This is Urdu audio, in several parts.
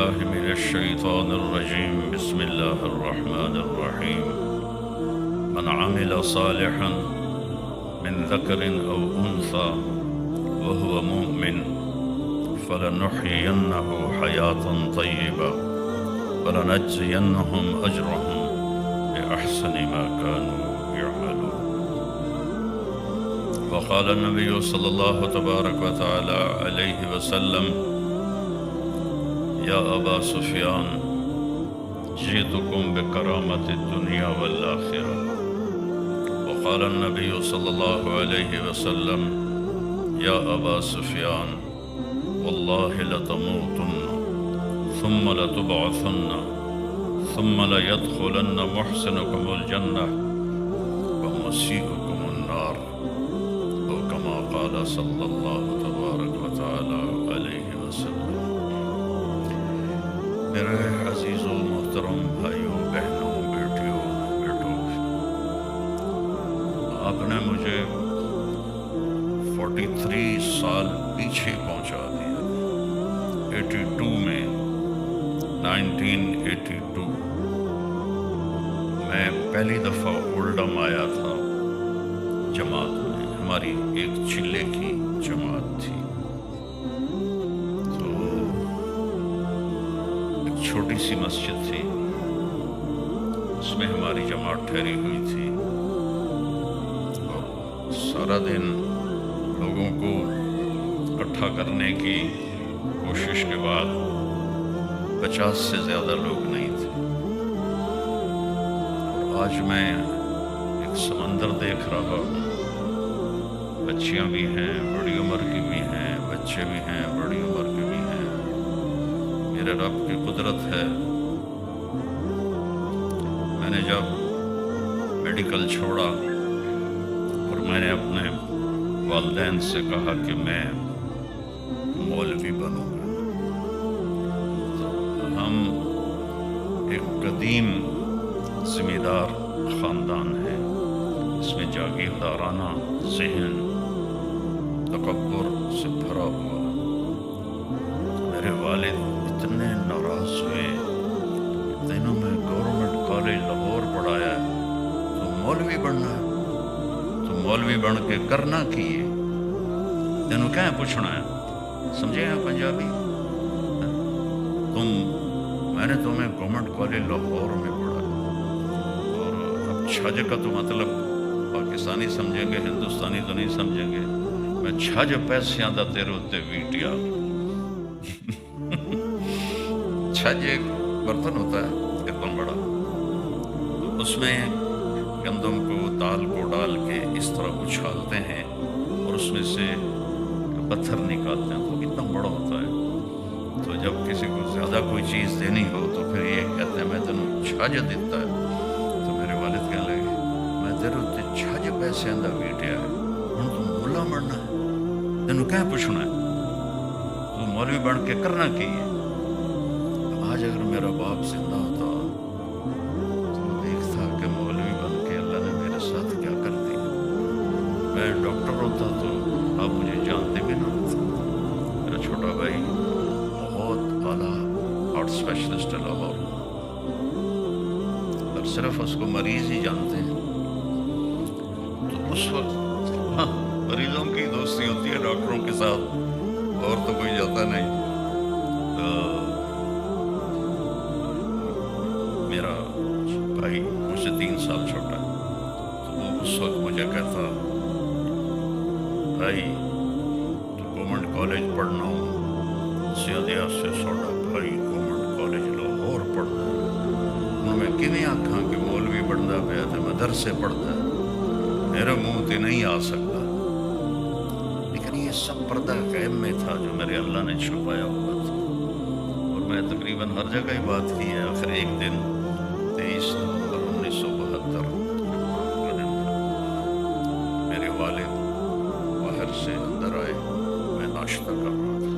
بالله من الشيطان الرجيم بسم الله الرحمن الرحيم من عمل صالحا من ذكر أو أنثى وهو مؤمن فلنحيينه حياة طيبة ولنجزينهم أجرهم بأحسن ما كانوا يعملون. وقال النبي صلى الله تبارك وتعالى عليه وسلم يا أبا سفيان جئتكم بكرامة الدنيا والآخرة. وقال النبي صلى الله عليه وسلم يا أبا سفيان والله لتموتن ثم لتبعثن ثم ليدخلن محسنكم الجنة ومسيئكم النار، أو كما قال صلى الله تبارك وتعالى عليه وسلم. میرے عزیز و محترم بھائیوں، بہنوں، بیٹیوں، بیٹوں، آپ نے مجھے 43 سال پیچھے پہنچا دیا. 82 میں 1982 میں پہلی دفعہ اولڈم آیا تھا جماعت میں. ہماری ایک چلے کی جماعت تھی، چھوٹی سی مسجد تھی، اس میں ہماری جماعت ٹھہری ہوئی تھی. اور سارا دن لوگوں کو اکٹھا کرنے کی کوشش کے بعد 50 سے زیادہ لوگ نہیں تھے. اور آج میں ایک سمندر دیکھ رہا ہوں. بچیاں بھی ہیں، بڑی عمر کی بھی ہیں، بچے بھی ہیں، بڑی عمر کے بھی ہیں. میرے رب کی قدرت ہے. میں نے جب میڈیکل چھوڑا اور میں نے اپنے والدین سے کہا کہ میں مولوی بنوں گا، تو ہم ایک قدیم زمیندار خاندان ہے. اس میں جاگیردارانہ ذہن تکبر سے بھرا ہوا. میرے والد اتنے ناراض ہوئے. دنوں میں گورنمنٹ کالج لاہور پڑھایا ہے، تو مولوی بننا ہے، تو مولوی بن کے کرنا کی ہے، تینوں کیا پوچھنا ہے؟ سمجھے ہیں پنجابی؟ میں نے تمہیں گورنمنٹ کالج لاہور میں پڑھایا، اور اب چھج کا تو مطلب پاکستانی سمجھیں گے، ہندوستانی تو نہیں سمجھیں گے. میں چھج پیسیاں دا تیرے اتنے ویٹیا. چھج ایک برتن ہوتا ہے اتنا بڑا، تو اس میں گندم کو دال کو ڈال کے اس طرح اچھالتے ہیں اور اس میں سے پتھر نکالتے ہیں، تو اتنا بڑا ہوتا ہے. تو جب کسی کو زیادہ کوئی چیز دینی ہو تو پھر یہ کہتے ہیں میں تینوں چھج دیتا ہے. تو میرے والد کہنے لگے میں تیرے اتنے چھج پیسے اندر ویٹیا ہے، ہوں تو ملا مرنا ہے، تینوں کیا پوچھنا ہے؟ تو مولوی بن کے کرنا کی ہے. آج اگر میرا باپ زندہ ہوتا تو دیکھتا کہ مولوی بن کے اللہ نے میرے ساتھ کیا کر دیا. میں ڈاکٹر ہوتا تو آپ مجھے جانتے بھی نہ. میرا چھوٹا بھائی بہت اعلیٰ ہارٹ اسپیشلسٹ ہے لاہور، اور صرف اس کو مریض ہی جانتے ہیں. تو اس وقت مریضوں کی دوستی ہوتی ہے ڈاکٹروں کے ساتھ، اور تو کوئی جاتا نہیں. میرا بھائی مجھ سے 3 سال چھوٹا ہے، تو وہ اس وقت مجھے کہتا بھائی تو گورنمنٹ کالج پڑھنا ہوں، سیادیا سے سوڑا بھائی گورنمنٹ کالج لاہور پڑھنا ہے. انہوں میں کیویں آکھاں کہ مولوی بننا پیا تو مدرسے پڑھتا ہے، میرے منہ تے نہیں آ سکتا. لیکن یہ سب پردہ غیب میں تھا جو میرے اللہ نے چھپایا ہوا تھا. اور میں تقریباً ہر جگہ ہی بات کی ہے. آخر ایک دن 23 نومبر 1972 میرے والد باہر سے اندر آئے. میں ناشتہ کر رہا تھا،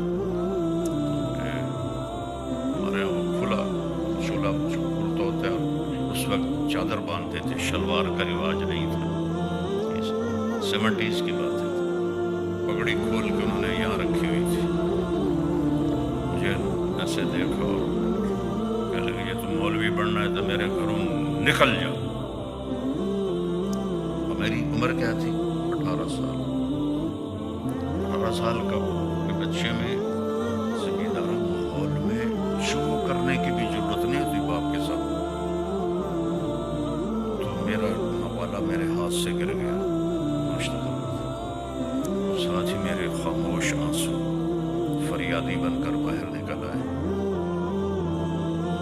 ہمارے یہاں وہ کھلا چولہا کھلتا ہوتا ہے، اس وقت چادر باندھتے تھے، شلوار کا رواج نہیں تھا. 70s کی بات ہے. پگڑی کھول کے انہوں نے یہاں رکھی ہوئی تھی. مجھے ایسے دیکھا اور کہنے لگے یہ تو مولوی بننا ہے تو میرے گھروں نکل جا. اور میری عمر کیا تھی؟ 18 سال. 18 سال کا بچے میں زمینداروں ماحول میں شو کرنے کی بھی ضرورت نہیں ہوتی باپ کے ساتھ. تو میرا حوالہ میرے ہاتھ سے گر گیا. ساتھ ہی میرے خاموش آنسو فریادی بن کر باہر نکل آئے.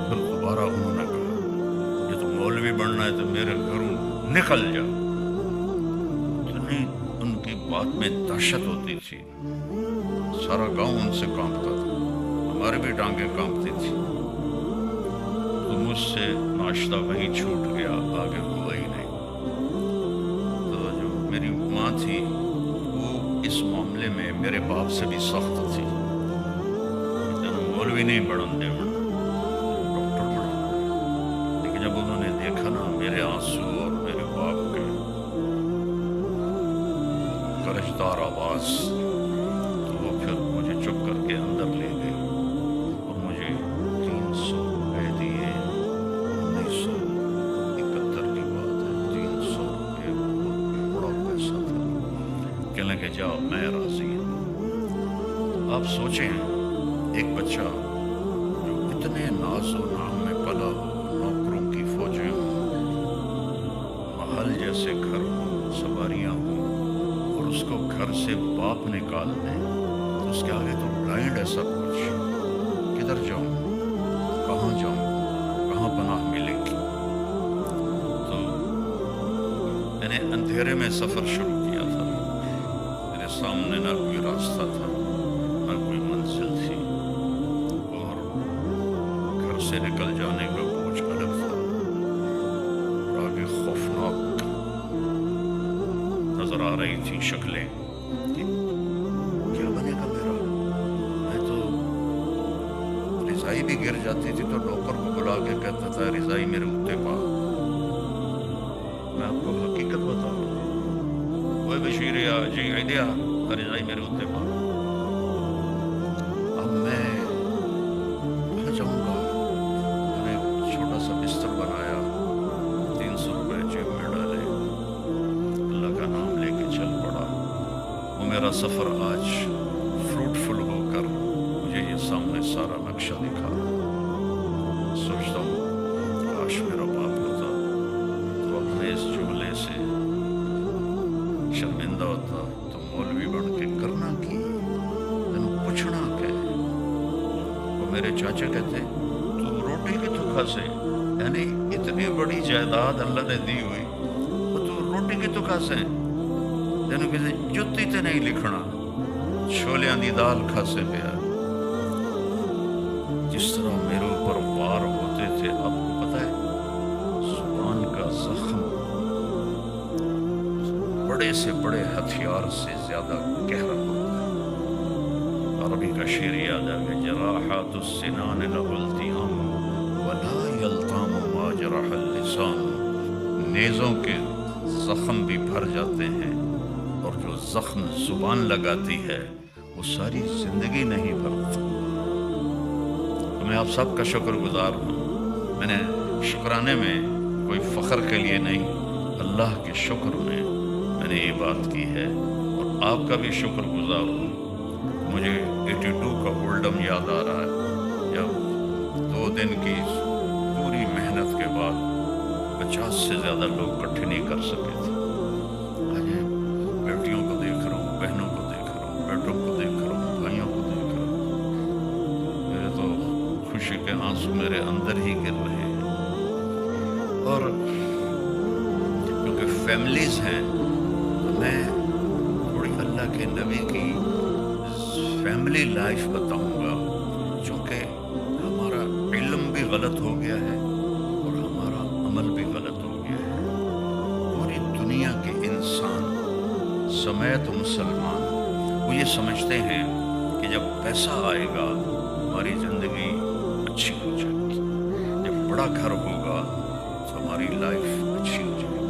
پھر دوبارہ انہوں نے کہا یہ تو مولوی بننا ہے تو میرے گھروں نکل جا. اتنی ان کی بات میں دہشت ہوتی تھی. سارا گاؤں ان سے کانپتا تھا. ہماری بھی ٹانگیں کانپتی تھی. تو مجھ سے ناشتہ وہیں چھوٹ گیا, آگے ہوا ہی نہیں. تو جو میری ماں تھی وہ اس معاملے میں میرے باپ سے بھی سخت تھی. مولوی نہیں بڑھن دے ڈاکٹر بڑھا. لیکن جب انہوں نے دیکھا نا میرے آنسو اور میرے باپ کے گرجدار آواز, تو وہ پھر مجھے چپ کر کے اندر لے گئے اور مجھے 300 روپے دیے. 1971 کی بات ہے. 300 روپے بہت بڑا پیسہ تھا. کہنے لگے جاؤ میں راضی ہوں. آپ سوچیں ایک بچہ جو اتنے ناز و نام میں پلا ہو, نوکروں کی فوجیں ہوں, محل جیسے گھر ہوں, سواریاں ہوں, اور اس کو گھر سے باپ نکال دیں تو اس کے آگے تو بلائنڈ ہے سب کچھ. کدھر جاؤں, کہاں جاؤں, کہاں پناہ ملے گی. تو میں نے اندھیرے میں سفر شروع کیا تھا. میرے سامنے نہ کوئی راستہ تھا نہ کوئی منزل تھی, سے نکل جانے کا بوجھ الگ تھا. اور آگے خوفناک نظر آ رہی تھی شکلیں کہ کیا بنے گا میرا. میں تو رضائی بھی گر جاتی تھی تو ڈاکٹر کو بلا کے کہتا تھا رضائی میرے اتے پا. میں آپ کو حقیقت بتاؤں, وہ بشیر جی آئیڈیا رضائی میرے اتے پا. اب میں کہاں جاؤں گا. بستر بنایا, 300 روپے جیب میں ڈالے, اللہ کا نام لے کے چل پڑا. وہ میرا سفر آج فروٹفل ہو کر مجھے یہ سامنے سارا نقشہ دکھا. سوچتا ہوں کاش میرا باپ ہوتا تو اپنے اس جملے سے شرمندہ ہوتا تو مولوی بن کے کرنا کی, تینوں پوچھنا کہ. وہ میرے چاچا کہتے تو روٹی کی تو کھاسے, یعنی اتنی بڑی جائیداد اللہ نے دی ہوئی وہ تو روٹی کی تو کھاسے, یعنی کسی جتی تے نہیں لکھنا, چھولیاں دی دال کھاسے پیا. جس طرح میرے اوپر وار ہوتے تھے, آپ کو پتہ ہے زبان کا زخم بڑے سے بڑے ہتھیار سے زیادہ گہرا ہوتا ہے. عربی کا شعر یاد آ گیا, جراحات السنان له التئام ولا یلطام ما جرح اللسان. نیزوں کے زخم بھی بھر جاتے ہیں اور جو زخم زبان لگاتی ہے وہ ساری زندگی نہیں بھرتا. تو میں آپ سب کا شکر گزار ہوں. میں نے شکرانے میں کوئی فخر کے لیے نہیں, اللہ کے شکر میں نے یہ بات کی ہے, اور آپ کا بھی شکر گزار ہوں. مجھے 82 کا اولڈم یاد آ رہا ہے, جب 2 دن کی پوری محنت کے بعد 50 سے زیادہ لوگ اکٹھے نہیں کر سکے تھے. آج بیٹیوں کو دیکھ رہا ہوں, بہنوں کو دیکھ رہا ہوں, بیٹوں کو دیکھ رہا ہوں, بھائیوں کو دیکھ رہا ہوں. میرے تو خوشی کے آنسو میرے اندر ہی گر رہے ہیں. اور کیونکہ فیملیز ہیں تو میں تھوڑی اللہ کے نبی کی فیملی لائف بتاؤں گا, چونکہ ہمارا علم بھی غلط ہو گیا ہے اور ہمارا عمل بھی غلط ہو گیا ہے. پوری دنیا کے انسان سمیت مسلمان وہ یہ سمجھتے ہیں کہ جب پیسہ آئے گا ہماری زندگی اچھی ہو جائے گی, جب بڑا گھر ہوگا تو ہماری لائف اچھی ہو جائے گی,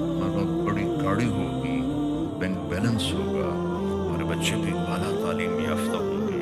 ہمارا بڑی گاڑی ہوگی, بینک بیلنس ہوگا, ہمارے بچے بھی اعلیٰ تعلیم یافتہ ہوں گے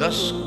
10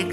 1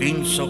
300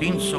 300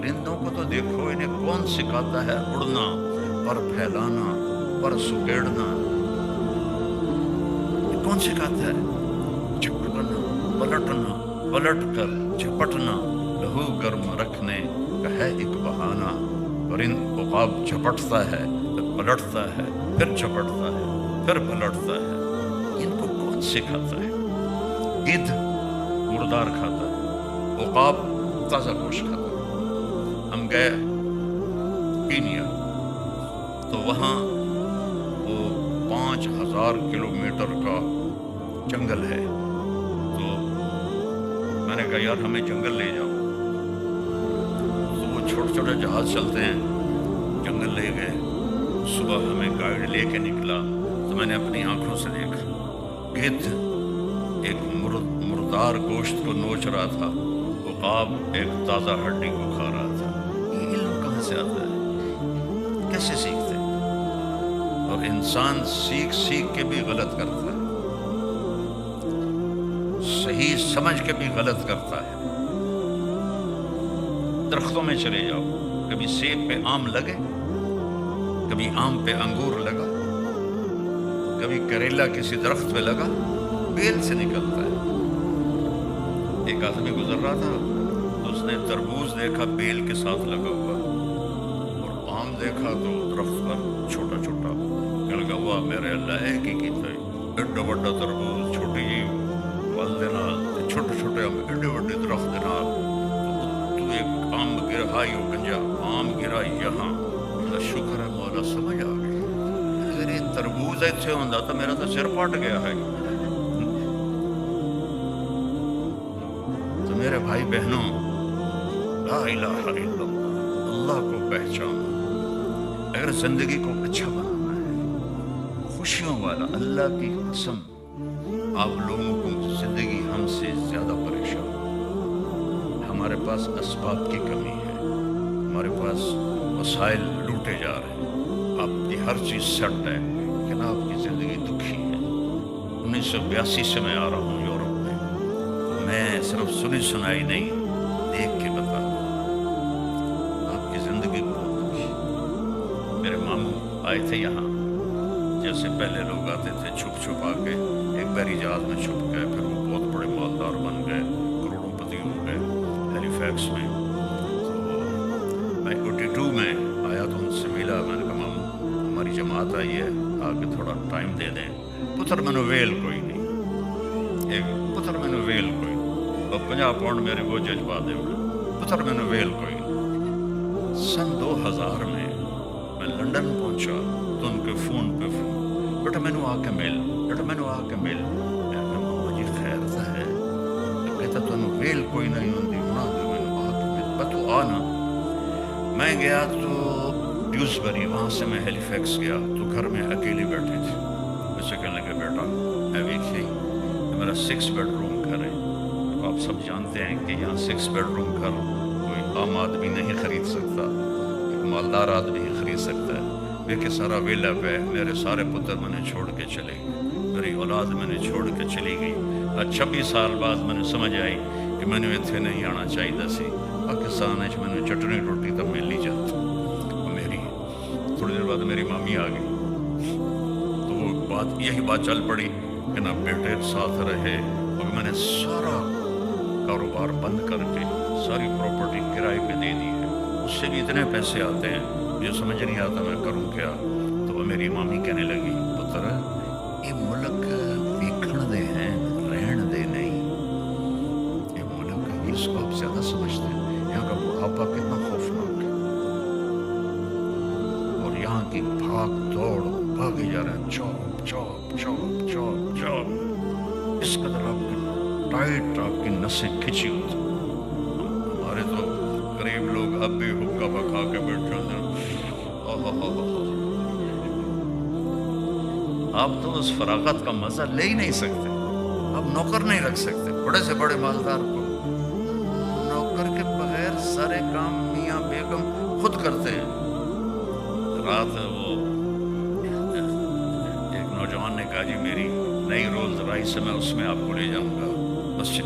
پرندوں کو تو دیکھو، انہیں کون سکھاتا ہے اڑنا، پر پھیلانا، پر سکیڑنا؟ کون سکھاتا ہے؟ جھپٹنا، پلٹنا، پلٹ کر جھپٹنا، لہو گرم رکھنے کا ہے ایک بہانہ۔ پرند عقاب جھپٹتا ہے، پھر پلٹتا ہے، پھر جھپٹتا ہے، پھر پلٹتا ہے۔ ان کو کون سکھاتا ہے؟ گدھ مردار کھاتا ہے، عقاب تازہ گوشت کھاتا ہے۔ ہم گئے کینیا، تو وہاں وہ 5000 کلومیٹر کا جنگل ہے۔ تو میں نے کہا یار ہمیں جنگل لے جاؤ، تو وہ چھوٹے چھوٹے جہاز چلتے ہیں، جنگل لے گئے۔ صبح ہمیں گائیڈ لے کے نکلا تو میں نے اپنی آنکھوں سے دیکھا گدھ ایک مردار گوشت کو نوچ رہا تھا، عقاب ایک تازہ ہڈی کو کھا رہا تھا۔ یہ علم کہاں سے آتا ہے؟ کیسے سیکھتے ہیں؟ اور انسان سیکھ سیکھ کے بھی غلط کرتا ہے، صحیح سمجھ کے بھی غلط کرتا ہے۔ درختوں میں چلے جاؤ، کبھی سیب پہ آم لگے، کبھی آم پہ انگور لگا، کبھی کریلا کسی درخت پہ لگا، بیل سے نکلتا ہے۔ ایک آدمی گزر رہا تھا تو اس نے تربوز دیکھا بیل کے ساتھ لگا ہوا، اور آم دیکھا تو درخت پر چھوٹا چھوٹا لگا ہوا۔ میرے اللہ ایک ہی کی تھے، ایڈا بڑا تربوز چھوٹی جی پھل دینا، چھوٹے چھوٹے ایڈے بڑے درخت دینا، تو ایک آم گرا ہائی ہو گنجا، آم گرا یہاں۔ شکر ہے مولا سمجھ آ گئی، اگر یہ تربوز ایسے ہوتا تو میرا تو سر پھٹ گیا ہے۔ تو میرے بھائی بہنوں، لا الہ الا اللہ، اللہ کو پہچانو۔ اگر زندگی کو اچھا بنانا ہے، خوشیوں والا، اللہ کی قسم آپ لوگوں کو زندگی ہم سے زیادہ پریشان، ہمارے پاس اسباب کی کمی ہے، ہمارے پاس وسائل لوٹے جا رہے ہیں، آپ کی ہر چیز سیٹ ہے، لیکن آپ کی زندگی دکھی ہے۔ 1982 سے میں آ رہا ہوں یورپ میں، تو میں صرف سنی سنائی نہیں، دیکھ کے بتا رہا ہوں آپ کی زندگی بہت دکھی۔ میرے ماموں آئے تھے یہاں، جیسے پہلے لوگ آتے تھے چھپ چھپ آ کے، ایک بحری جہاز میں چھپ گئے، پھر وہ بہت بڑے مالدار بن گئے، کروڑوں پتی ہو گئے ہیلی فیکس میں۔ میں 82 میں آیا تو ان سے ملا، میں نے کہا ماموں ہماری جماعت آئی ہے، آگے تھوڑا ٹائم دے دیں۔ پتر میں نے ویل کوئی نہیں، ایک پتر میں نے ویل کوئی نہیں، اور 50 پاؤنڈ میرے وہ جذبہ دے ہوئے، پتر میں نے ویل کوئی نہیں۔ سن 2000 میں لنڈن پہنچا تو ان کے فون پہ فون، بیٹا میں نے آ کے مل، بیٹا میں نے آ کے مل۔ میں کہا ماما جی خیر تو ہے، کہتا تو ویل کوئی نہیں ہوتی، وہاں تو میں نے آ کے مل، بس تو آنا۔ میں گیا تو ڈیوزبری، وہاں سے میں ہیلی فیکس گیا تو گھر میں اکیلی بیٹھی تھی۔ مجھ سے کہنے لگے بیٹا میں دیکھیے میرا 6 بیڈ روم گھر ہے، تو آپ سب جانتے ہیں کہ یہاں 6 بیڈ روم گھر کوئی عام آدمی نہیں خرید سکتا، ایک مالدار آدمی ہی خرید سکتا ہے۔ دیکھے سارا ویلا پہ میرے سارے پتر میں نے چھوڑ کے چلے گئے، میری اولاد میں نے چھوڑ کے چلی گئی۔ 26 سال بعد میں نے سمجھ آئی کہ میں نے اتنے نہیں آنا چاہیے سی، پاکستان میں نے چٹنی روٹی تب مل نہیں جاتی۔ میری تھوڑی دیر بعد میری مامی آ گئی، تو وہ یہی بات چل پڑی کہ نا بیٹے ساتھ رہے، اور میں نے سارا کاروبار بند کر کے ساری پراپرٹی کرائے پہ دے دی ہے، اس سے بھی اتنے پیسے آتے ہیں مجھے سمجھ نہیں آتا میں کروں کیا۔ تو وہ میری مامی کہنے لگی پتر یہ ملک ویکھن دے ہیں، رہن دے نہیں، یہ ملک اس کو آپ زیادہ سمجھتے ہیں، یہاں کا بڑھاپا کتنا خوفناک ہے، اور یہاں کی بھاگ دوڑ بھاگے جا رہے ہیں، چوپ چوپ چوپ چوپ چوپ، اس قدر آپ کی ٹائٹ آپ کی نسیں کھچی ہوتی۔ ہمارے تو غریب لوگ اب بھی حکا بکھا کے بیٹھے ہیں، آپ تو اس فراغت کا مزہ لے ہی نہیں سکتے، آپ نوکر نہیں رکھ سکتے، بڑے سے بڑے مالدار کو نوکر کے بغیر سارے کام میاں بیگم خود کرتے ہیں۔ رات وہ ایک نوجوان نے کہا جی میری نئی رولز رائس ہے، میں اس میں آپ کو لے جاؤں گا، بس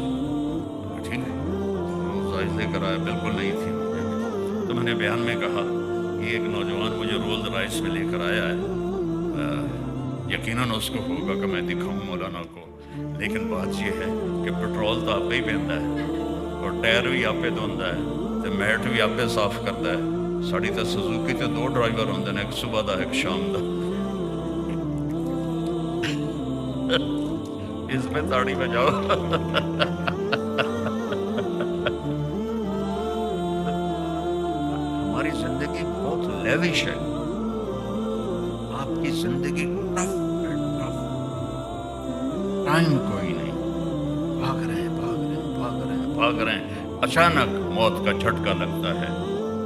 ٹھیک ہے، رولز رائس لے کر آیا، بالکل نہیں تھی، تو میں نے بیان میں کہا کہ ایک نوجوان مجھے رولز رائس میں لے کر آیا ہے، یقیناً اس کو ہوگا کہ میں دکھاؤں مولانا کو، لیکن بات یہ ہے کہ پٹرول تو آپ ہی پہنتا ہے اور ٹائر بھی آپ دھوندا ہے تے میٹ بھی آپ صاف کرتا ہے۔ ساڑی تو سزوکی تے 2 ڈرائیور ہوندے نے، ایک صبح دا ایک شام دا۔ اس میں تاڑی بجاؤ۔ ہماری زندگی بہت لیوش ہے، آپ کی زندگی ٹف ہے، ٹف، ٹائم کوئی نہیں، بھاگ رہے ہیں بھاگ رہے ہیں بھاگ رہے ہیں بھاگ رہے ہیں، اچانک موت کا جھٹکا لگتا ہے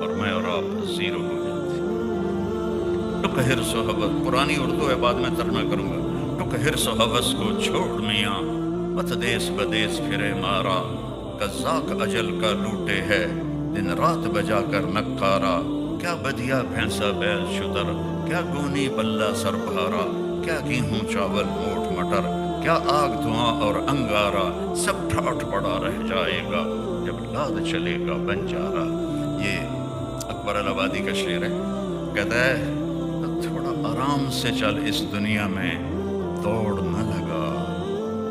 اور میں اور آپ زیرو ہو جاتے ہیں۔ ٹک حرص و حوث، پرانی اردو ہے، بعد میں ترجمہ کروں گا۔ ٹک حرص و حوث کو چھوڑ میاں، مت دیس بدیس پھرے مارا، قزاق اجل کا لوٹے ہے دن رات بجا کر نکارا، کیا بدیا بھینسا بیل شتر، کیا گونی بلہ سر بھارا، کیا گیہوں چاول موٹ مٹر، کیا آگ دھواں اور انگارا، سب ٹھاٹھ پڑا رہ جائے گا جب لاد چلے گا بنجارا۔ یہ اکبر الآبادی کا شعر ہے، کہتا ہے تھوڑا آرام سے چل اس دنیا میں، دوڑ نہ لگا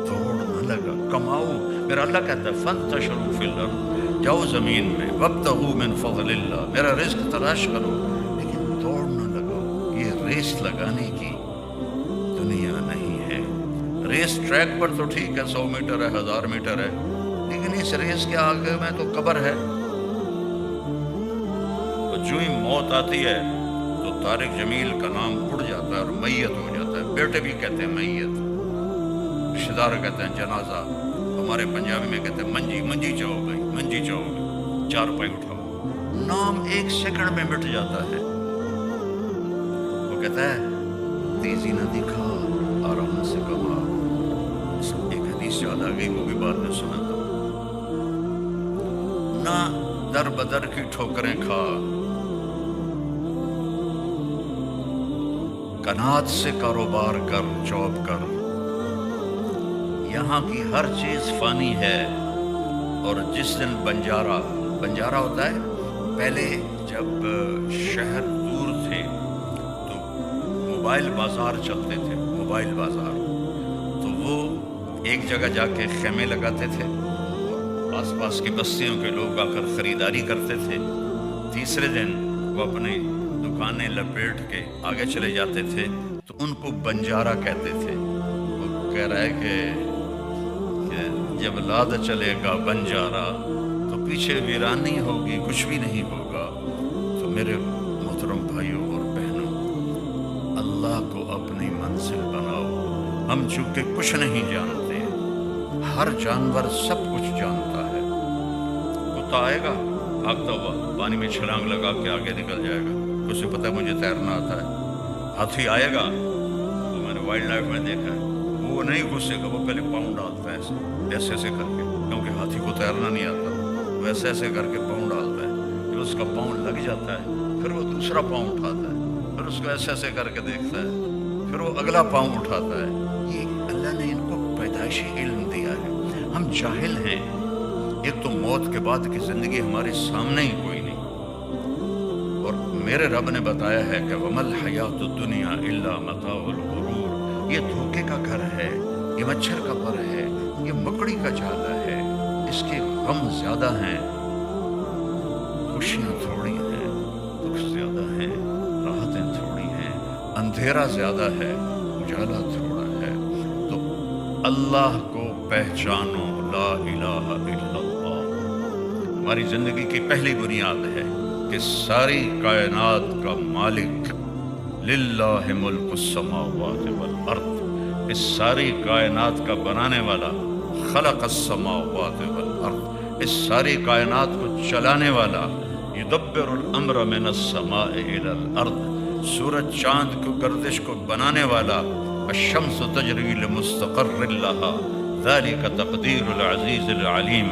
دوڑ نہ لگا، کماؤ، میرا اللہ کہتا ہے فانتشروا فی الارض، جاؤ زمین میں، وابتغوا من فضل اللہ، میرا رزق تلاش کرو، لیکن دوڑ نہ لگاؤ۔ یہ ریس لگانے کی دنیا نہیں ہے۔ ریس ٹریک پر تو ٹھیک ہے، 100 میٹر ہے، 1000 میٹر ہے، لیکن اس ریس کے آگے میں تو قبر ہے۔ تو جو ہی موت آتی ہے تو طارق جمیل کا نام اڑ جاتا ہے اور میت ہو جاتا ہے۔ بیٹے بھی کہتے ہیں میت، رشتہ دار کہتے ہیں جنازہ، ہمارے پنجابی میں کہتے ہیں منجی، منجی چاہو بھائی، منجی چاہو بھائی، 4 پائی اٹھاؤ، نام 1 سیکنڈ میں مٹ جاتا ہے۔ وہ کہتا ہے تیزی نہ دکھا، آرام سے کما۔ ایک حدیث یاد آ گئی، وہ بھی بعد میں سناتا ہوں۔ نہ در بدر کی ٹھوکریں کھا، کنات سے کاروبار کر، جاب کر، یہاں کی ہر چیز فانی ہے۔ اور جس دن بنجارہ ہوتا ہے، پہلے جب شہر دور تھے تو موبائل بازار چلتے تھے، موبائل بازار، تو وہ ایک جگہ جا کے خیمے لگاتے تھے اور آس پاس کی بستیوں کے لوگ آ کر خریداری کرتے تھے۔ تیسرے دن وہ اپنی دکانیں لپیٹ کے آگے چلے جاتے تھے، تو ان کو بنجارہ کہتے تھے۔ وہ کہہ رہا ہے کہ جب لاد چلے گا بنجارہ تو پیچھے ویرانی ہوگی، کچھ بھی نہیں ہوگا۔ تو میرے محترم بھائیوں اور بہنوں، اللہ کو اپنی منزل بناؤ۔ ہم چونکہ کچھ نہیں جانتے، ہر جانور سب کچھ جانتا ہے۔ کتا آئے گا بھاگتا ہوا، پانی میں چھلانگ لگا کے آگے نکل جائے گا، اسے پتہ ہے مجھے تیرنا آتا ہے۔ ہاتھی آئے گا، تو میں نے وائلڈ لائف میں دیکھا ہے، وہ نہیں گھسے گا، وہ پہلے پاؤں ڈالتا ہے ایسے ایسے کر کے، کیونکہ ہاتھی کو تیرنا نہیں آتا، وہ ایسے ایسے کر کے پاؤں ڈالتا ہے، پھر اس کا پاؤں لگ جاتا ہے، پھر وہ دوسرا پاؤں اٹھاتا ہے، پھر اس کو ایسے ایسے کر کے دیکھتا ہے، پھر وہ اگلا پاؤں اٹھاتا ہے۔ یہ اللہ نے ان کو پیدائشی علم دیا ہے، ہم جاہل ہیں۔ ایک تو موت کے بعد کی زندگی ہمارے سامنے ہی کوئی نہیں، اور میرے رب نے بتایا ہے کہ وَمَا الْحَيَاةُ الدُّنْيَا إِلَّا مَتَاعُ الْغُرُورِ، یہ دھوکے کا گھر ہے، یہ مچھر کا پر ہے، یہ مکڑی کا جالا ہے، اس کے غم زیادہ ہیں، خوشیاں تھوڑی ہیں، دکھ زیادہ ہیں، راحتیں تھوڑی ہیں، اندھیرا زیادہ ہے، اجالا تھوڑا ہے۔ تو اللہ کو پہچانو، لا الہ الا اللہ۔ ہماری زندگی کی پہلی بنیاد ہے کہ ساری کائنات کا مالک، للہ ملک السماوات والارض، اس ساری کائنات کا بنانے والا، خلق السماوات والارض، اس ساری کائنات کو چلانے والا، یدبر الامر من السماء الى الارض، سورج چاند کو گردش کو بنانے والا، الشمس تجری لمستقر لها ذلك تقدیر العزیز العلیم،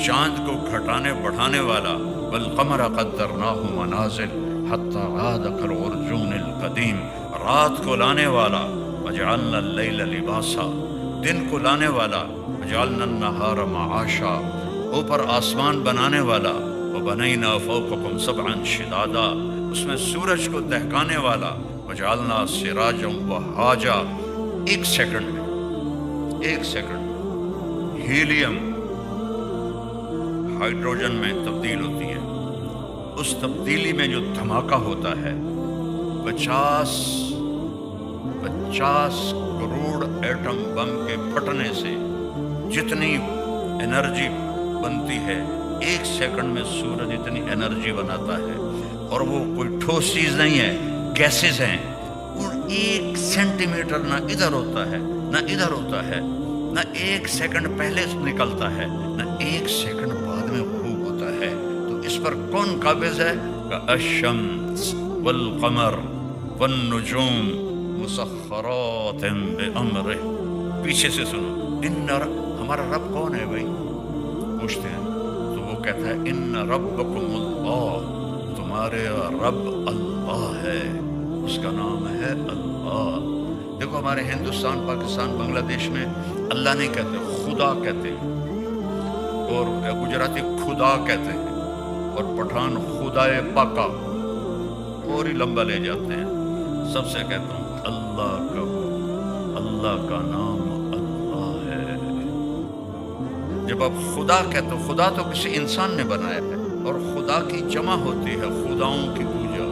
چاند کو گھٹانے بڑھانے والا، والقمر قدرناہ منازل حتی عاد کالعرجون القدیم، رات کو لانے والا، وجعلنا اللیل لباسا، دن کو لانے والا، وجعلنا النہار معاشا، اوپر آسمان بنانے والا، وَبَنَيْنَا فَوْقَكُمْ سَبْعًا شِدَادًا، اس میں سورج کو دہکانے والا، وَجَعَلْنَا سِرَاجًا وَهَّاجًا، ایک سیکنڈ ہیلیم ہائیڈروجن میں تبدیل ہوتی ہے، اس تبدیلی میں جو دھماکہ ہوتا ہے 50 کروڑ ایٹم بم کے پھٹنے سے جتنی انرجی بنتی ہے، ایک سیکنڈ میں سورج اتنی انرجی بناتا ہے، اور وہ کوئی ٹھوس چیز نہیں ہے، گیسز ہیں، اور 1 سینٹی میٹر نہ ادھر ہوتا ہے نہ ادھر ہوتا ہے، نہ 1 سیکنڈ پہلے نکلتا ہے نہ 1 سیکنڈ بعد میں غروب ہوتا ہے۔ تو اس پر کون قابض ہے؟ الشمس والقمر والنجوم مسخرات بامرہ۔ پیچھے سے سنو، ہمارا رب کون ہے بھائی؟ پوچھتے ہیں تو وہ کہتا ہے ان ربکم اللہ، تمہارے رب اللہ ہے، اس کا نام ہے اللہ۔ دیکھو ہمارے ہندوستان، پاکستان، بنگلہ دیش میں اللہ نہیں کہتے، خدا کہتے ہیں، اور گجراتی خدا کہتے ہیں، اور پٹھان خدائے پاکا، اور ہی لمبا لے جاتے ہیں۔ سب سے کہتا ہوں اللہ کہو، اللہ کا نام اللہ ہے۔ جب آپ خدا کہتے ہو، خدا تو کسی انسان نے بنایا ہے، اور خدا کی جمع ہوتی ہے خداؤں کی پوجا۔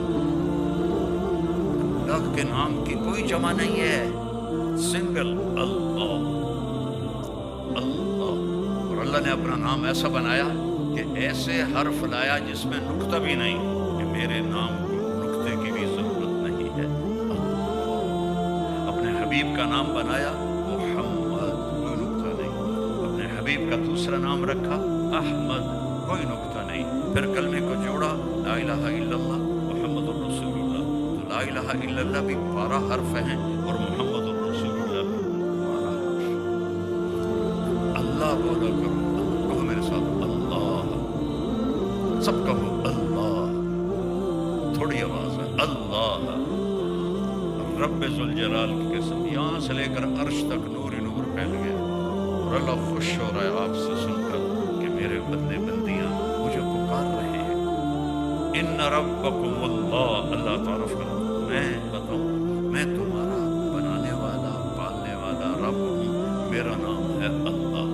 اللہ کے نام کی کوئی جمع نہیں ہے، سنگل اللہ، اللہ۔ اور اللہ نے اپنا نام ایسا بنایا کہ ایسے حرف لایا جس میں نقطہ بھی نہیں، کہ میرے نام کو نقطے کی بھی ضرورت نہیں ہے۔ اللہ اپنے حبیب کا نام بنایا محمد، کوئی نقطہ نہیں۔ اپنے حبیب کا دوسرا نام رکھا احمد، کوئی نقطہ نہیں۔ پھر کلمے کو جوڑا لا الہ الا اللہ محمد الرسول اللہ، تو لا الہ الا اللہ بھی 12 حرف ہیں، اور محمد الرسول اللہ بھی 12 حرف۔ اللہ بولا کرو، کہو میرے ساتھ اللہ، سب کہو اللہ، تھوڑی آواز ہے اللہ۔ رب ذوالجلال کی قسم، یہاں سے لے کر عرش تک نور ہی نور پھیل گیا، اور اللہ خوش ہو رہا ہے آپ سے سن کر کہ میرے بندے بندیاں مجھے پکار رہے ہیں۔ ان ربکم اللہ، اللہ تعارف کرو، میں بتاؤں، میں تمہارا بنانے والا، پالنے والا رب ہوں، میرا نام ہے اللہ۔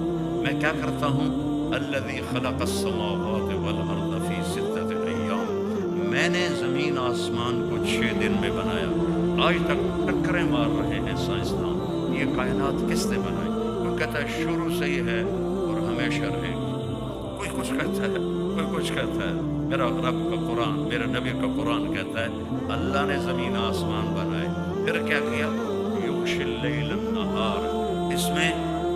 میں کیا کرتا ہوں؟ الذی خلق السماوات والارض فی 6 ایام، میں نے زمین آسمان کو 6 دن میں بنایا۔ آج تک ٹکریں مار رہے ہیں سائنسدان، یہ کائنات کس نے بنائی؟ کوئی کہتا ہے شروع سے ہی ہے اور ہمیشہ رہے گی، کوئی کچھ کہتا ہے، کوئی کچھ کہتا ہے۔ میرا رب کا قرآن، میرے نبی کا قرآن کہتا ہے اللہ نے زمین آسمان بنائے، پھر کیا کیا؟ یغشی اللیل النہار، اس میں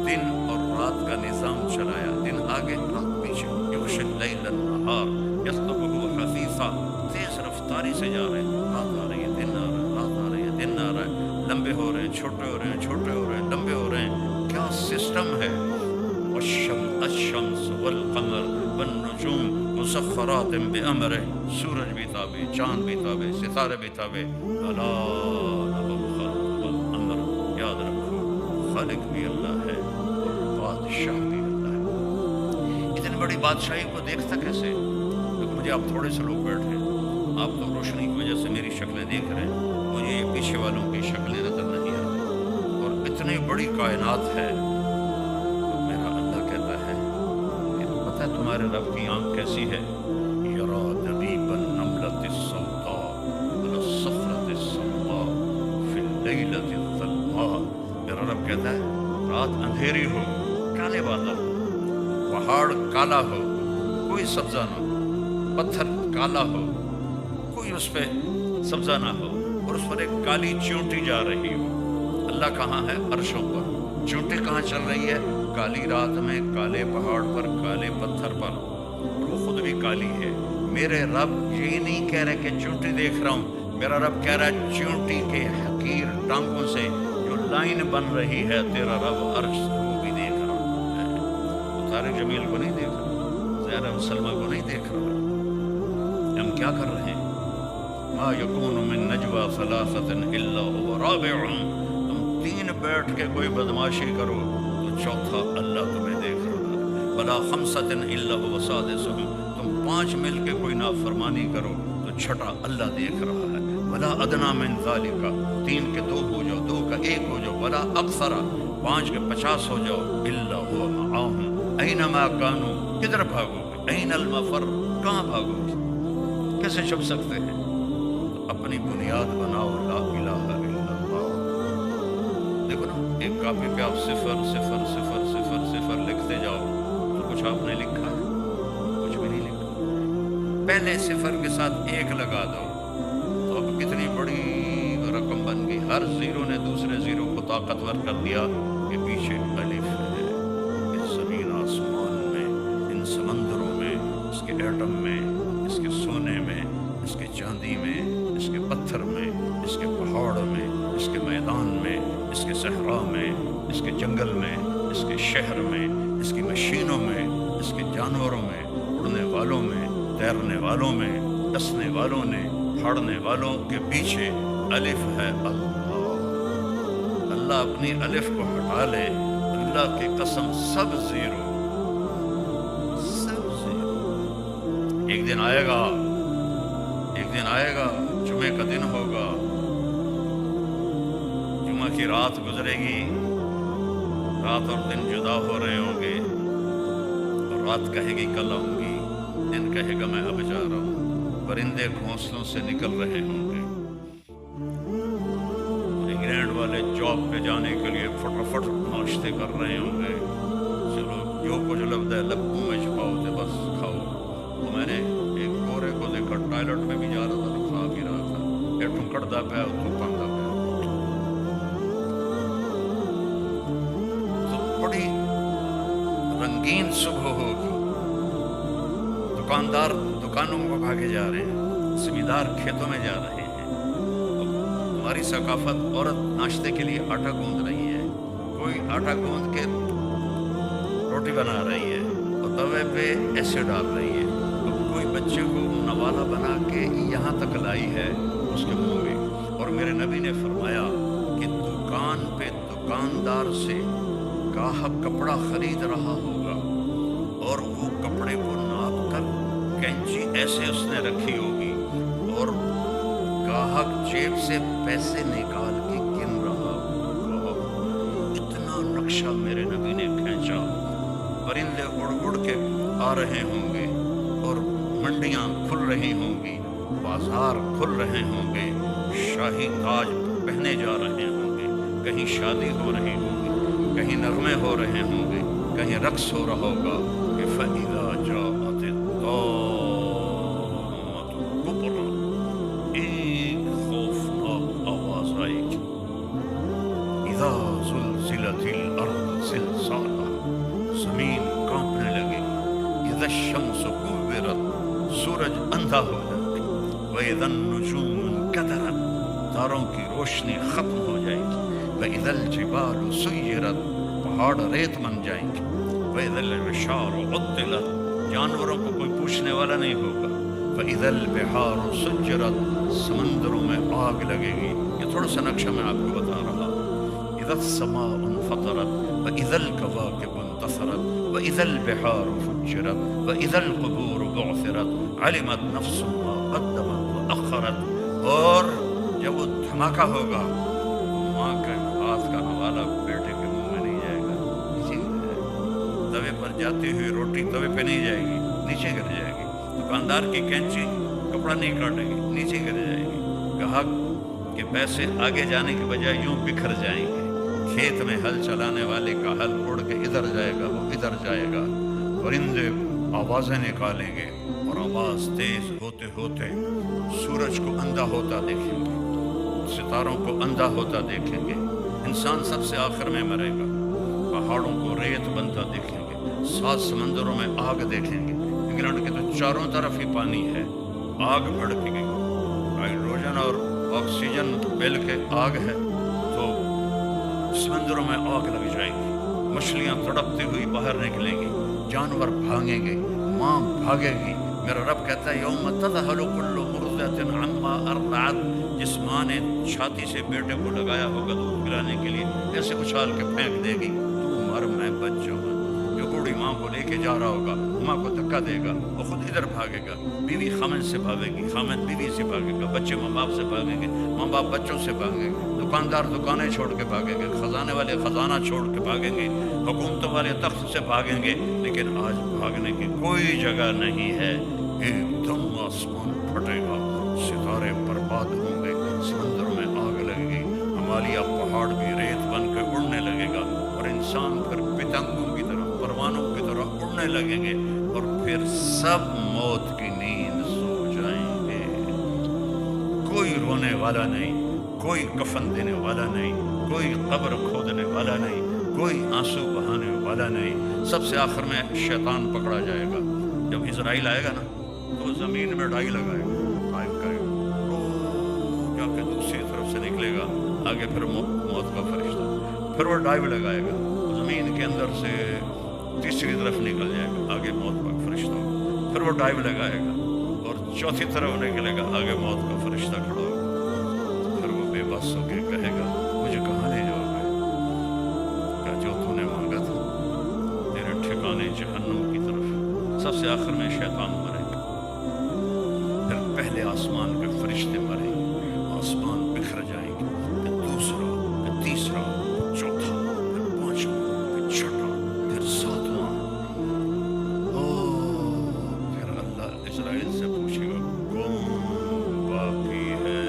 دن اور رات کا نظام چلایا، دن آگے رات پیچھے۔ یغشی اللیل النہار یطلبہ حثیثا، تیز رفتاری سے جا رہے ہیں، رات آ رہی ہے، دن آ رہا ہے، رات آ رہی ہے، دن آ رہا ہے، لمبے ہو رہے ہیں، چھوٹے ہو رہے ہیں، چھوٹے ہو رہے ہیں، لمبے ہو رہے ہیں۔ کیا سسٹم ہے! الشمس والقمر والنجوم مسخرات بامرہ، سورج بھی تابع، چاند بھی تابع، ستارے بھی تابع۔ الا له الخلق والامر، یاد رکھو خالق بھی اللہ ہے اور بادشاہ بھی اللہ ہے۔ اتنی بڑی بادشاہی کو دیکھتا کیسے؟ کیونکہ مجھے آپ تھوڑے سے لوگ بیٹھے، آپ تو روشنی کی وجہ سے میری شکلیں دیکھ رہے ہیں، مجھے یہ پیچھے والوں کی شکلیں نظر نہیں آتی، اور اتنی بڑی کائنات ہے۔ تمہارے رب کی آنکھ کیسی ہے؟ یرا دبیب النملۃ السوداء علی الصخرۃ السماء فی اللیلۃ الظلماء۔ میرا رب کہتا ہے رات اندھیری ہو، کالے بادل، پہاڑ کالا ہو، کوئی سبزہ نہ ہو، پتھر کالا ہو، کوئی اس پہ سبزہ نہ ہو، اور اس پر ایک کالی چونٹی جا رہی ہو۔ اللہ کہاں ہے؟ عرشوں پر۔ چونٹی کہاں چل رہی ہے؟ کالی رات میں، کالے پہاڑ پر، کالے پتھر پر، اور وہ خود بھی کالی ہے۔ میرے رب یہ نہیں کہہ رہے کہ چونٹی دیکھ رہا ہوں، میرا رب کہہ رہا ہے چونٹی کے حقیر ٹانگوں سے جو لائن بن رہی ہے، تیرا رب عرش کو بھی دیکھ رہا ہے۔ وہ طارق جمیل کو نہیں دیکھ رہا، زہرا سلمہ کو نہیں دیکھ رہا۔ ہم کیا کر رہے ہیں؟ ما یکون من نجوى ثلاثة الا هو رابعهم، تم 3 بیٹھ کے کوئی بدماشی کرو تو چوتھا اللہ تمہیں دیکھ رہا ہے۔ ولا 5 الا هو سادسهم، تم 5 مل کے کوئی نافرمانی کرو تو چھٹا اللہ دیکھ رہا ہے. ولا ادنا من ذالک، 3 کے 2 ہو جاؤ، 2 کا 1 ہو جاؤ، ولا اکثر 5 کے 50 ہو جاؤ، الا هو معاہم اینما کانوا، کدھر بھاگو گے؟ این المفر، کہاں بھاگو گے؟ کیسے چھپ سکتے ہیں؟ تو اپنی بنیاد بناؤ لا الہ الا اللہ. دیکھو نا، ایک کاپی پہ آپ 0 0 0 0 0 لکھتے جاؤ تو کچھ آپ نے لکھا ہے؟ کچھ بھی نہیں لکھا. پہلے 0 کے ساتھ 1 لگا دو تو اب کتنی بڑی رقم بن گئی. ہر 0 نے دوسرے 0 کو طاقتور کر دیا کہ پیچھے الف ہے. اس زمین آسمان میں، ان سمندروں میں، اس کے ایٹم میں، اس کے سونے میں، اس کے چاندی میں، اس کے پتھر میں، اس کے پہاڑ میں، اس کے میدان میں، اس کے صحرا میں، اس کے جنگل میں، اس کے شہر میں، اس کی مشینوں میں، اس کے جانوروں میں، اڑنے والوں میں، تیرنے والوں میں، ڈسنے والوں نے، پھاڑنے والوں کے پیچھے الف ہے اللہ. اللہ اپنی الف کو ہٹا لے، اللہ کی قسم سب 0، سب 0. ایک دن آئے گا، ایک دن آئے گا، جمعے کا دن ہوگا، جمعہ کی رات گزرے گی، رات اور دن جدا ہو رہے ہوں گے، اور رات کہے گی کل آؤں گی، دن کہے گا میں اب جا رہا ہوں. پرندے گھونسلوں سے نکل رہے ہوں گے، انگلینڈ والے جاب پہ جانے کے لیے فٹافٹ ناشتے کر رہے ہوں گے. چلو جو کچھ لفظ ہے لبوں میں چھپاؤ تے بس کھاؤ. تو میں نے ایک گورے کو دیکھا ٹوائلٹ میں بھی جا رہا تھا، کھا بھی رہا تھا، ایک ٹکڑتا پیا تو پاندا پیا. تو بڑی رنگین صبح ہوگی. دکاندار دکانوں کو بھاگے جا رہے ہیں، زمیندار کھیتوں میں جا رہے ہیں. ہماری ثقافت، عورت ناشتے کے لیے آٹا گوندھ رہی ہے، کوئی آٹا گوندھ کے روٹی بنا رہی ہے اور توے پہ ایسے ڈال رہی ہے، کوئی بچے کو نوالا بنا کے یہاں تک لائی ہے اس کے منہ میں. اور میرے نبی نے فرمایا کہ دکان پہ دکاندار سے گاہک کپڑا خرید رہا ہوگا اور وہ کپڑے کو ناپ کر کینچی ایسے اس نے رکھی ہوگی اور گاہک جیب سے پیسے نکال کے گن رہا ہوگا. اتنا نقشہ میرے نبی نے کھینچا. پرندے اڑ اڑ کے آ رہے ہوں گے اور منڈیاں کھل رہی ہوں گی، بازار کھل رہے ہوں گے، شاہی تاج پہنے جا رہے ہوں گے، کہیں شادی ہو رہی ہوگی، کہیں نغمے ہو رہے ہوں گے، کہیں رقص ہو رہا ہوگا کہ فَإِذَا جَاءَتِ الطَّامَّةُ الْكُبْرىٰ، ایک خوفناک آواز آئے گی. اِذَا زُلْزِلَتِ الْأَرْضُ زِلْزَالَهَا، زمین کانپنے لگے گی. اِذَا الشَّمْسُ كُوِّرَتْ، سورج اندھا ہو جائے گا. وَإِذَا النُّجُومُ انكَدَرَتْ، تاروں کی روشنی ختم ہو جائے گی. وَإِذَا الْجِبَالُ سُيِّرَتْ، پہاڑ ریت بن جائیں گے. وَإِذَا الْعِشَارُ عُطِّلَتْ، جانوروں کو کوئی پوچھنے والا نہیں ہوگا. وَإِذَا الْبِحَارُ سُجِّرَتْ، سمندروں میں آگ لگے گی. یہ تھوڑا سا نقشہ میں آپ کو بتا رہا ہوں. اِذَا السَّمَاءُ انفطرت وَإِذَا الْكَوَاكِبُ انتثرت وَإِذَا الْبِحَارُ فُجِّرَتْ وَإِذَا الْقُبُورُ بُعْثِرَتْ عَلِمَتْ نَفْسٌ مَّا قَدَّمَتْ وَأَخَّرَتْ. اور جب وہ دھماکہ ہوگا تو ماں کا ہاتھ کا نوالا بیٹے کے منہ میں نہیں جائے گا، نیچے گر جائے گا. توے پر جاتی ہوئی روٹی توے پہ نہیں جائے گی، نیچے گر جائے گی. دکاندار کی کینچی کپڑا نہیں کاٹے گی، نیچے گر جائے گی. گاہک کے پیسے آگے جانے کی بجائے یوں بکھر جائیں گے. کھیت میں ہل چلانے والے کا ہل اڑ کے ادھر جائے گا، وہ ادھر جائے گا. پرندے آوازیں نکالیں گے اور آواز تیز ہوتے ہوتے سورج کو اندھا ہوتا دیکھیں گے، ستاروں کو اندھا ہوتا دیکھیں گے. انسان سب سے آخر میں مرے گا. پہاڑوں کو ریت بنتا دیکھیں گے، 7 سمندروں میں آگ دیکھیں گے. انگلینڈ کے تو چاروں طرف ہی پانی ہے، آگ بھڑک گئی. ہائیڈروجن اور آکسیجن مل کے آگ ہے تو سمندروں میں آگ لگ جائے گی. مچھلیاں تڑپتی ہوئی باہر نکلیں گی، جانور بھاگیں گے، ماں بھاگے گی. میرا رب کہتا ہے یوم تذہل کل مرضعۃ عما ارضعت، جس ماں نے چھاتی سے بیٹے کو لگایا ہوگا دودھ پلانے کے لیے ایسے اچھال کے پھینک دے گی تو مر میں بچ جاؤں. جو بوڑھی ماں کو لے کے جا رہا ہوگا ماں کو دھکا دے گا، وہ خود ادھر بھاگے گا، بیوی خامن سے بھاگے گی، خامن بیوی سے بھاگے گا، بچے ماں باپ سے بھاگیں گے، ماں باپ بچوں سے بھاگیں گے، دکاندار دکانیں چھوڑ کے بھاگیں گے، خزانے والے خزانہ چھوڑ کے بھاگیں گے، حکومتوں والے تخت سے بھاگیں گے، لیکن آج بھاگنے کی کوئی جگہ نہیں ہے۔ ایک دم آسمان پھٹے گا، ستارے برباد ہوں گے، سمندر میں آگ لگے گی، ہمالیہ پہاڑ بھی ریت بن کے اڑنے لگے گا، اور انسان پھر پتنگوں کی طرح پروانوں کی طرح اڑنے لگیں گے، اور پھر سب موت کی نیند سو جائیں گے۔ کوئی رونے والا نہیں، کوئی کفن دینے والا نہیں، کوئی قبر کھودنے والا نہیں، کوئی آنسو بہانے والا نہیں۔ سب سے آخر میں شیطان پکڑا جائے گا۔ جب اسرائیل آئے گا نا تو وہ زمین میں ڈائی لگائے گا، ڈائیو کرے گا، جا کے دوسری طرف سے نکلے گا، آگے پھر موت کا فرشتہ، پھر وہ ڈائیو لگائے گا، زمین کے اندر سے تیسری طرف نکل جائے گا، آگے موت کا فرشتہ ہوگا، پھر وہ ڈائیو لگائے گا اور چوتھی طرف نکلے گا، آگے موت کا فرشتہ کھڑا ہوگا، پھر وہ بے بس ہو کے کہے گا مجھے کہاں لے جاؤ گے؟ کیا جو تو نے مانگا تھا، تیرے ٹھکانے جہنم کی طرف۔ سب سے آخر میں شیطان مرے گا، پھر پہلے آسمان کے فرشتے مریں گے، آسمان بکھر جائیں گے، پھر دوسرا، پھر تیسرا، پھر چوتھا، پھر پانچواں، پھر چھٹا، پھر ساتواں۔ پھر اللہ اسرائیل سے پوچھے گا کون باقی ہے؟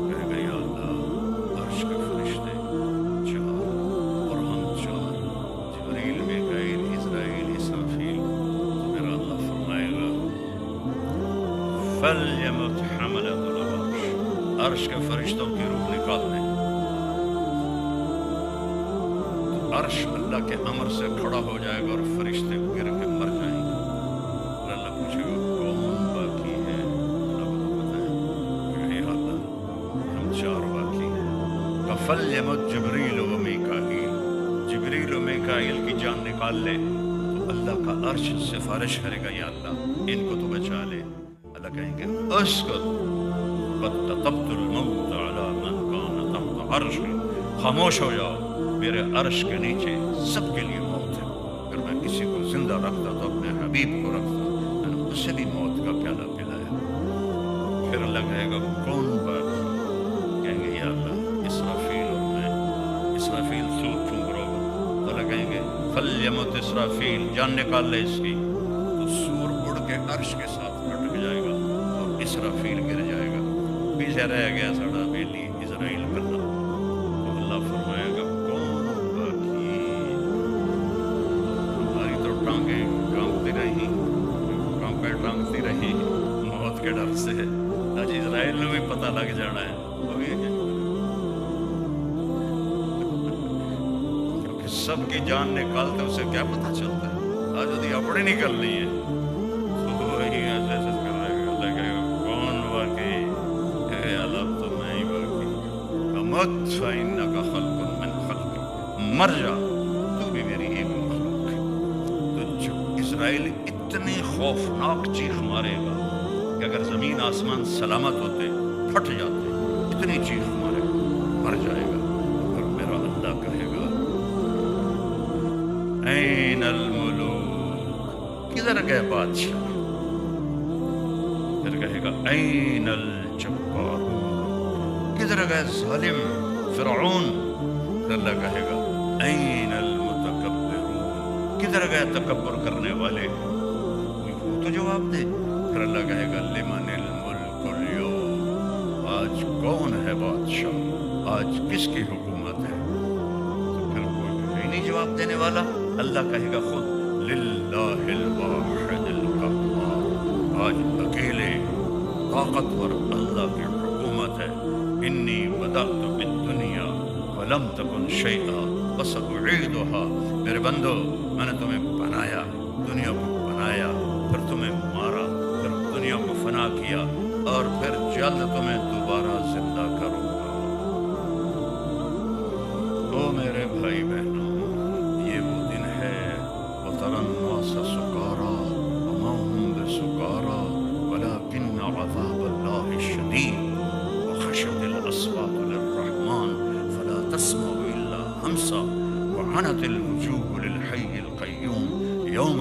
کہے گا یا اللہ عرش کے فرشتے 4 اور ہم 4، جبریل، میکائیل، اسرائیل، اسرافیل۔ تو میرا اللہ فرمائے گا فَلْيَمُتْ حَمَلَةُ الْعَرْشِ، عرش کے فرشتوں کی روح نکال دیں۔ تو عرش اللہ کے امر سے کھڑا ہو جائے گا اور فرشتے گر کے مر جائیں گے۔ اور اللہ پوچھے گا کون باقی ہے؟ اللہ کو تو پتہ ہے کہ اے اللہ ہم 4 باقی ہیں۔ فَلْيَمُتْ جبریل و میکائیل، جبریل و میکائیل کی جان نکال لے تو اللہ کا عرش سفارش کرے گا یا اللہ ان کو تو بچا لے۔ اللہ کہیں گے اسکت قد كتبت الموت على من كان تحت عرشی، خاموش ہو جاؤ، میرے عرش کے نیچے سب کے لیے موت ہے۔ اگر میں کسی کو زندہ رکھتا تو اپنے حبیب کو رکھتا، میں نے اسے بھی موت کا پیالہ پلایا۔ پھر اللہ کہے گا کون باقی؟ کہیں گے یا اللہ اسرافیل اور میں۔ اسرافیل سور چونک رہا ہوگا تو اللہ کہیں گے فَلْيَمُتْ اسرافیل، جان نکال لے اس کی۔ تو سور اڑ کے عرش کے ساتھ لٹک جائے گا اور اسرافیل گر جائے گا، پیچھے رہ گیا سڑا بیلی اسرائیل کرنا۔ تو اللہ فرمائے گا کون باقی؟ ہماری تو ٹانگیں کانپتی رہی، ٹانگیں ٹانگتی رہی موت کے ڈر سے۔ آج اسرائیل نے بھی پتہ لگ جانا ہے ابھی کیونکہ سب کی جان نکالتے اسے کیا پتہ چلتا ہے؟ آج ادھی اپنی نکلنی ہے تو وہی ایسے ایسے کر رہے گا۔ اللہ کہے گا کون باقی؟ اے اللہ تو میں ہی باقی۔ مت فإنک خلق من خلق، مر جا تو بھی میری ایک مخلوق ہے۔ تو جو اسرائیل اتنی خوفناک چیخ مارے گا کہ اگر زمین آسمان سلامت ہوتے پھٹ جاتے، اتنی چیخ مارے گا، مر جائے گا۔ اور میرا اللہ کہے گا این الملوک، کدھر گئے بادشاہ؟ پھر کہے گا این الجبار، کدھر گئے ظالم فرعون؟ پھر اللہ کہے گا این المتکبرون، کدھر گئے تکبر کرنے والے؟ کوئی ہو تو جواب دے۔ پھر اللہ کہے گا لمن الملک اليوم، آج کون ہے بادشاہ، آج کس کی حکومت ہے؟ تو پھر کوئی نہیں جواب دینے والا۔ اللہ کہے گا خود للہ الواحد القہار، آج اکیلے طاقتور اللہ کی حکومت ہے۔ انی بدأت بالدنیا ولم تکن شیئا وسأعیدها، میرے بندو میں نے تمہیں بنایا، دنیا کو بنایا، پھر تمہیں مارا، پھر دنیا کو فنا کیا، اور پھر جلد تمہیں دوبارہ زندہ کروں گا۔ او میرے بھائی بہنوں، یہ وہ دن ہے وَتَرَى النَّاسَ سُكَارَىٰ وَمَا هُم بِسُكَارَىٰ وَلَٰكِنَّ عَذَابَ اللَّهِ شَدِيدٌ وَخَشَعَتِ الْأَصْوَاتُ لِلرَّحْمَٰنِ فَلَا تَسْمَعُ إِلَّا هَمْسًا وَعَنَتِ الْوُجُوهُ لِلْحَيِّ الْقَيُّومِ يَوْمَ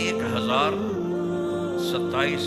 1027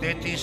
33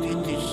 33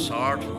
60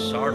60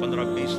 15-20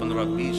15-20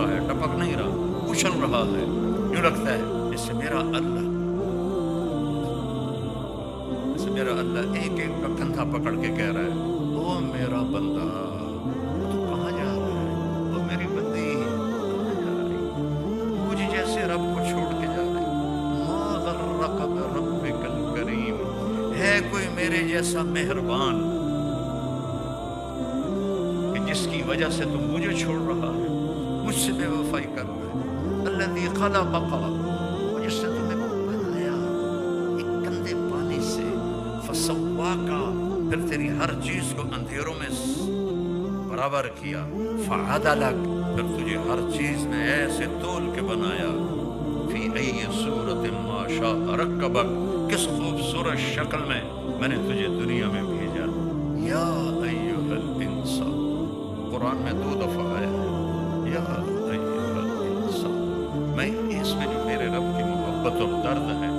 رہا ہے، ٹپک نہیں رہا، اچھل رہا ہے، یوں لگتا ہے جیسے میرا اللہ ایک ایک کا کندھا پکڑ کے کہہ رہا ہے، او میرا بندہ تو کہاں جا رہا ہے، او میری بندی کہاں جا رہی، مجھے جیسے رب کو چھوڑ کے جا رہی، ما غرک بربک الکریم، ہے کوئی میرے جیسا مہربان کہ جس کی وجہ سے تم مجھے چھوڑ رہا ہے، مجھ سے بے وفائی کر رہا ہے، الذی خلقک، جس نے تمہیں بنایا ایک گندے پانی سے، فسواکا، پھر تیری ہر چیز کو اندھیروں میں برابر کیا، فعدلک، پھر تجھے ہر چیز میں ایسے تول کے بنایا، فی ای صورت ما شاء رکبک، کس خوبصورت شکل میں نے تجھے دنیا میں بھیجا، یا ایھا الانسان، قرآن میں 2 دفعہ آیا ہے، یا ایھا الانسان، میں اس میں جو میرے رب کی محبت اور درد ہے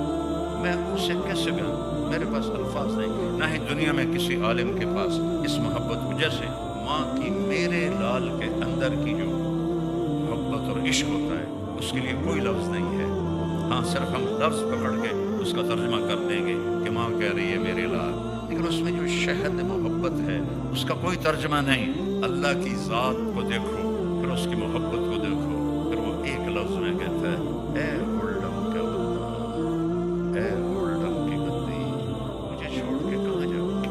میں اسے کیسے بیان، میرے پاس الفاظ نہیں، نہ ہی دنیا میں کسی عالم کے پاس اس محبت کو، جیسے ماں کی میرے لال کے اندر کی جو محبت اور عشق ہوتا ہے اس کے لیے کوئی لفظ نہیں ہے، ہاں صرف ہم لفظ پکڑ کے اس کا ترجمہ کر دیں گے کہ ماں کہہ رہی ہے میرے لال، لیکن اس میں جو شہد محبت ہے اس کا کوئی ترجمہ نہیں، اللہ کی ذات کو دیکھو پھر اس کی محبت کو دیکھو، پھر وہ ایک لفظ میں کہتا ہے، اے گولڈم کے بندہ، اے گولڈم کی بندی، مجھے چھوڑ کے کہاں جاؤ گی،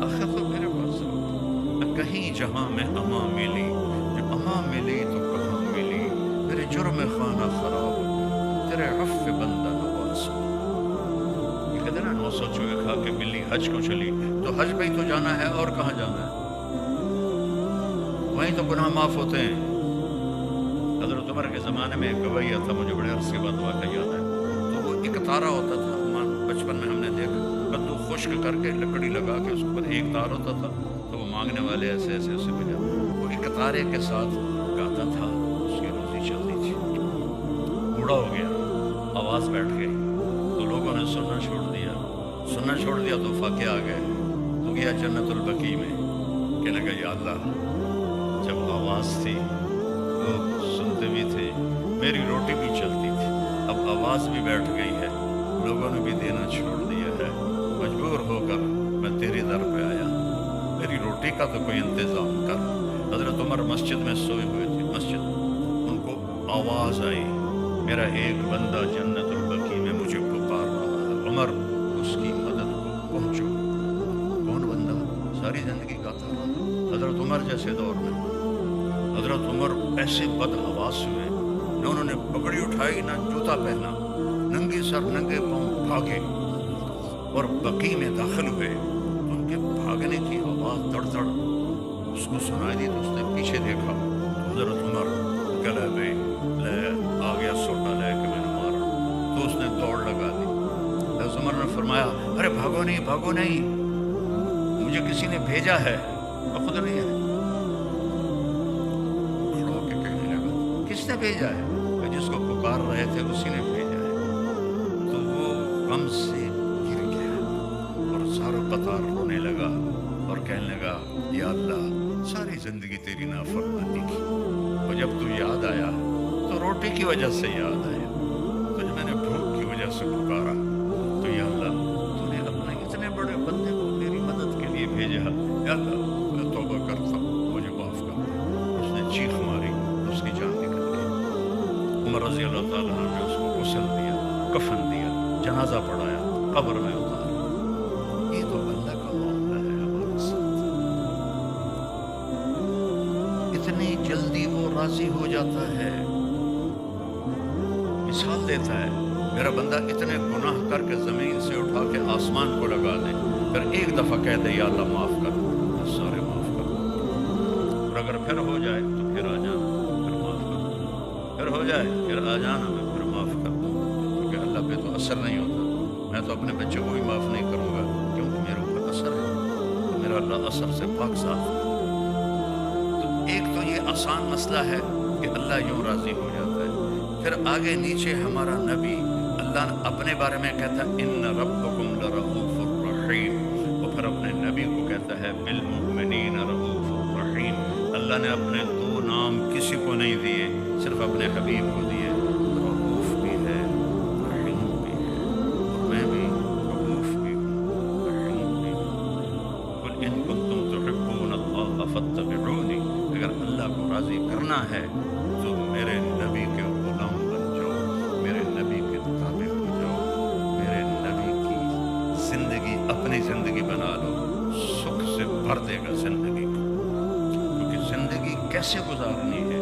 آخر تو میرے پاس ہو، کہیں جہاں میں اما ملی، جو اما ملی تو کہاں ملی، میرے جرم خانہ خراب، تیرے عفو بندہ نواز، یہ کہتے ہیں نا 900 چوہے کھا کے بلی حج کو چلی، تو حج پہ ہی تو جانا ہے اور کہاں جانا ہے، وہیں تو گناہ معاف ہوتے ہیں۔ حضرت عمر کے زمانے میں ایک گویا تھا، مجھے بڑے عرصے بعد واقعہ یاد ہے، تو وہ ایک تارا ہوتا تھا، بچپن میں ہم نے دیکھا، کدو خشک کر کے لکڑی لگا کے اس پر ایک تار ہوتا تھا، تو وہ مانگنے والے ایسے ایسے اسے بجا، وہ ایک تارے کے ساتھ گاتا تھا، اس کی روزی چلتی تھی، بوڑھا ہو گیا، آواز بیٹھ گئی، تو لوگوں نے سننا چھوڑ دیا تو فاقے آ گئے، تو گیا جنت البقیع میں، کہنے لگا یا اللہ، جب آواز تھی لوگ سنتے بھی تھے، میری روٹی بھی چلتی تھی، اب آواز بھی بیٹھ گئی ہے، لوگوں نے بھی دینا چھوڑ دیا ہے، مجبور ہو کر میں تیرے در پہ آیا، میری روٹی کا تو کوئی انتظام کر۔ حضرت عمر مسجد میں سوئے ہوئے تھے، مسجد، ان کو آواز آئی، میرا ایک بندہ جنت البقیع میں مجھے پکار رہا ہے، عمر اس کی مدد کو پہنچو۔ کون بندہ؟ ساری زندگی گاتا رہا، حضرت عمر جیسے دور میں، حضرت عمر ایسے بد حواس ہوئے، نہ انہوں نے پگڑی اٹھائی نہ جوتا پہنا، ننگے سر ننگے پاؤں بھاگے اور بقیع میں داخل ہوئے، تو ان کے بھاگنے کی آواز دڑ دڑ اس کو سنائی دی، تو اس نے پیچھے دیکھا، حضرت عمر گلے میں لے آ گیا، سوٹا لے کے میں نے مارا، تو اس نے دوڑ لگا دی۔ حضرت عمر نے فرمایا، ارے بھاگو نہیں، مجھے کسی نے بھیجا ہے، میں خود نہیں ہے۔ کھڑا ہو کے کہنے لگا، کس نے بھیجا ہے؟ کہ جس کو پکار رہے تھے اسی نے بھیجا ہے۔ تو وہ غم سے گر گیا اور سارا قطار رونے لگا اور کہنے لگا، یا اللہ، ساری زندگی تیری نافرمانی کی، اور جب تو یاد آیا تو روٹی کی وجہ سے یاد آیا، تو جب میں نے بھوک کی وجہ سے پکارا تو یا اللہ، تو نے اپنے اتنے بڑے بندے کو میری مدد کے لیے بھیجا، یا اللہ میں توبہ کرتا ہوں، مجھے معاف کر دے۔ اس نے چیخ ماری، اس کی جان نکل گئی۔ عمر رضی اللہ تعالیٰ عنہ نے اس کو غسل دیا، کفن دیا، جنازہ پڑھایا، قبر میں اتارا۔ یہ تو اللہ کا معاملہ ہے ہمارے ساتھ، اتنی جلدی وہ راضی ہو جاتا ہے، مثال دیتا ہے، میرا بندہ اتنے گناہ کر کے زمین سے اٹھا کے آسمان کو لگا دے، پھر ایک دفعہ کہہ دے یا اللہ معاف کر، سارے معاف کر، اور اگر پھر ہو جائے تو پھر آ جانا، پھر معاف کر، پھر ہو جائے پھر آ جانا، میں پھر معاف کر دوں، کیونکہ اللہ پہ تو اثر نہیں ہوتا، میں تو اپنے بچوں کو بھی معاف نہیں کروں گا، کیونکہ میرے اوپر اثر ہے، تو میرا اللہ اثر سے پاک صاف ہے۔ تو ایک تو یہ آسان مسئلہ ہے کہ اللہ یوں راضی ہو جاتا ہے، پھر آگے نیچے ہمارا نبی، اللہ اپنے بارے میں کہتا ہے ان ربکم لرؤوف الرحیم، اور پھر اپنے نبی کو کہتا ہے بالمؤمنین رؤوف الرحیم۔ اللہ نے اپنے 2 نام کسی کو نہیں دیے، صرف اپنے حبیب کو دیے۔ رؤوف بھی ہے، رحیم بھی ہے، اور میں بھی رؤوف بھی ہوں، رحیم بھی ہوں۔ قل ان کنتم تحبون اللہ فاتبعونی، اگر اللہ کو راضی کرنا ہے تو میرے نبی کے غلام بن جاؤ، میرے نبی کے تابع ہو جاؤ، میرے نبی کی زندگی اپنی زندگی بنا لو، سکھ سے بھر دے گا زندگی کو۔ کیونکہ زندگی کیسے گزارنی ہے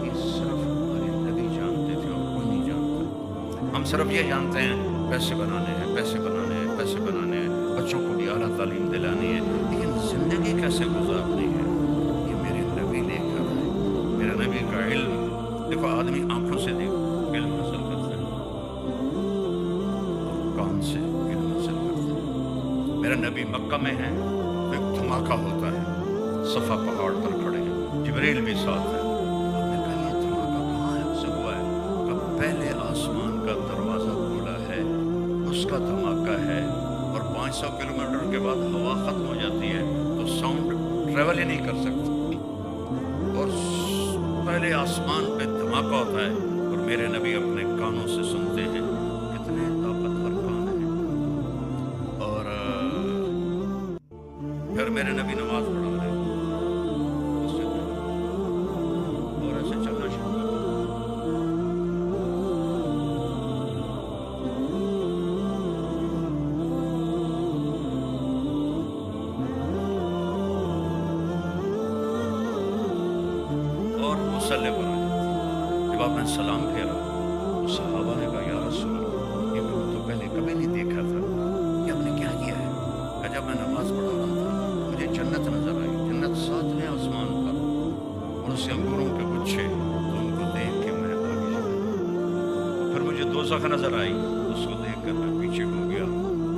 یہ صرف ہمارے نبی جانتے تھے اور کوئی نہیں جانتا۔ ہم صرف یہ جانتے ہیں پیسے بنانے ہیں، پیسے بنانے ہیں، پیسے بنانے ہیں، بچوں کو بھی اعلیٰ تعلیم دلانی ہے، لیکن زندگی کیسے گزارنی ہے یہ میرے نبی لے کر آئے۔ میرے نبی کا علم دیکھو، آدمی آنکھوں سے دیکھو علم حاصل کرتا ہے اور کان سے علم حاصل کرتا ہے۔ میرے نبی مکہ میں ہیں تو ایک دھماکہ ہوتا ہے، صفا پہاڑ پر کھڑے ہیں، جبریل بھی ساتھ ہے۔ آپ نے کہا یہ دھماکہ کہاں ہے سے ہوا ہے؟ کہ پہلے آسمان کا دروازہ کھولا ہے، اس کا دھماکہ ہے، اور 500 کلومیٹر کے بعد ہوا ختم ہو جاتی ہے تو ساؤنڈ ٹریول ہی نہیں کر سکتی، اور پہلے آسمان پہ دھماکہ ہوتا ہے اور میرے نبی اپنے کانوں سے سنتے ہیں۔ کتنے طاقتور کان ہیں۔ اور پھر میرے نبی نماز پڑھا رہے مسجد میں، اور ایسے چلنا شروع کر دیا۔ اور مصلی پر آ جاتے۔ جب آپ نے سلام پھیرا تو صحابہ نے کہا یا رسول اللہ، یہ میں تو پہلے کبھی نہیں دیکھا تھا، یہ آپ نے کیا کیا ہے؟ کہ جب میں نماز پڑھا رہا تھا مجھے جنت نظر آئی، جنت 7ویں آسمان پر، اور اس سے انگوروں کے گچھے، تو ان کو دیکھ کے میں آگے چلا گیا۔ پھر مجھے دوزخ نظر آئی، اس کو دیکھ کر میں پیچھے ہو گیا،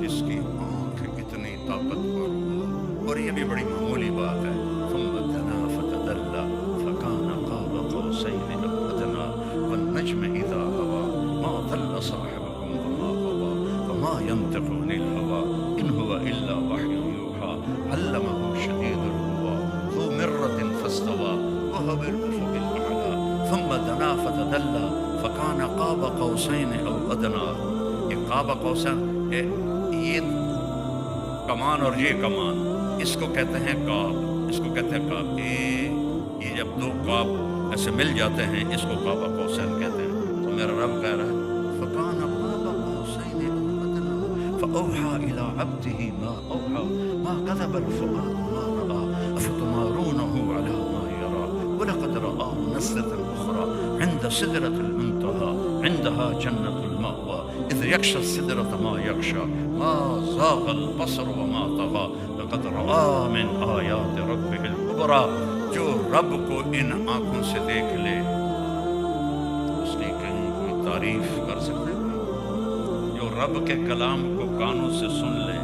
جس کی آنکھ اتنی طاقتور ہو، اور یہ بھی بڑی معمولی بات ہے۔ ثم دنا فتدلى فكان قاب قوسين أو أدنى والنجم إذا هوى ما ضل صاحبكم وما غوى وما ينطق عن الهوى إن هو إلا وحي يوحى علمه شديد القوى ذو مرة فاستوى وهو بالأفق الأعلى ثم دنا فتدلى فكان قاب قوسين أو أدنى۔ یہ قاب قوسین، یہ کمان اور یہ کمان، اس کو کہتے ہیں کاب، اس کو کہتے ہیں کاب۔ یہ جب دو کاب ایسے مل جاتے ہیں اس کو قاب قوسین کہتے ہیں۔ تو میرا رب کہہ رہا ہے فَكَانَ قَابَ قَوْسَيْنِ أَوْ أَدْنَىٰ فَأَوْحَىٰ إِلَىٰ عَبْدِهِ مَا أَوْحَىٰ مَا كَذَبَ الْفُؤَادُ مَا رَأَىٰ أَفَتُمَارُونَهُ عَلَىٰ مَا يَرَىٰ وَلَقَدْ رَآهُ نَزْلَةً أُخْرَىٰ عِندَ سِدْرَةِ الْمُنتَهَىٰ عِندَهَا جَنَّةُ الْمَأْوَىٰ إِذْ يَغْشَى السِّدْرَةَ مَا يَغْشَىٰ مَا زَاغَ الْبَصَرُ وَمَا طَغَىٰ لَقَدْ رَآ مِنْ آيَاتِ رَبِّهِ الْكُبْرَىٰ۔ جو رب کو ان آنکھوں سے دیکھ لے اس کی کہیں کوئی تعریف کر سکتے ہیں؟ جو رب کے کلام کو کانوں سے سن لے۔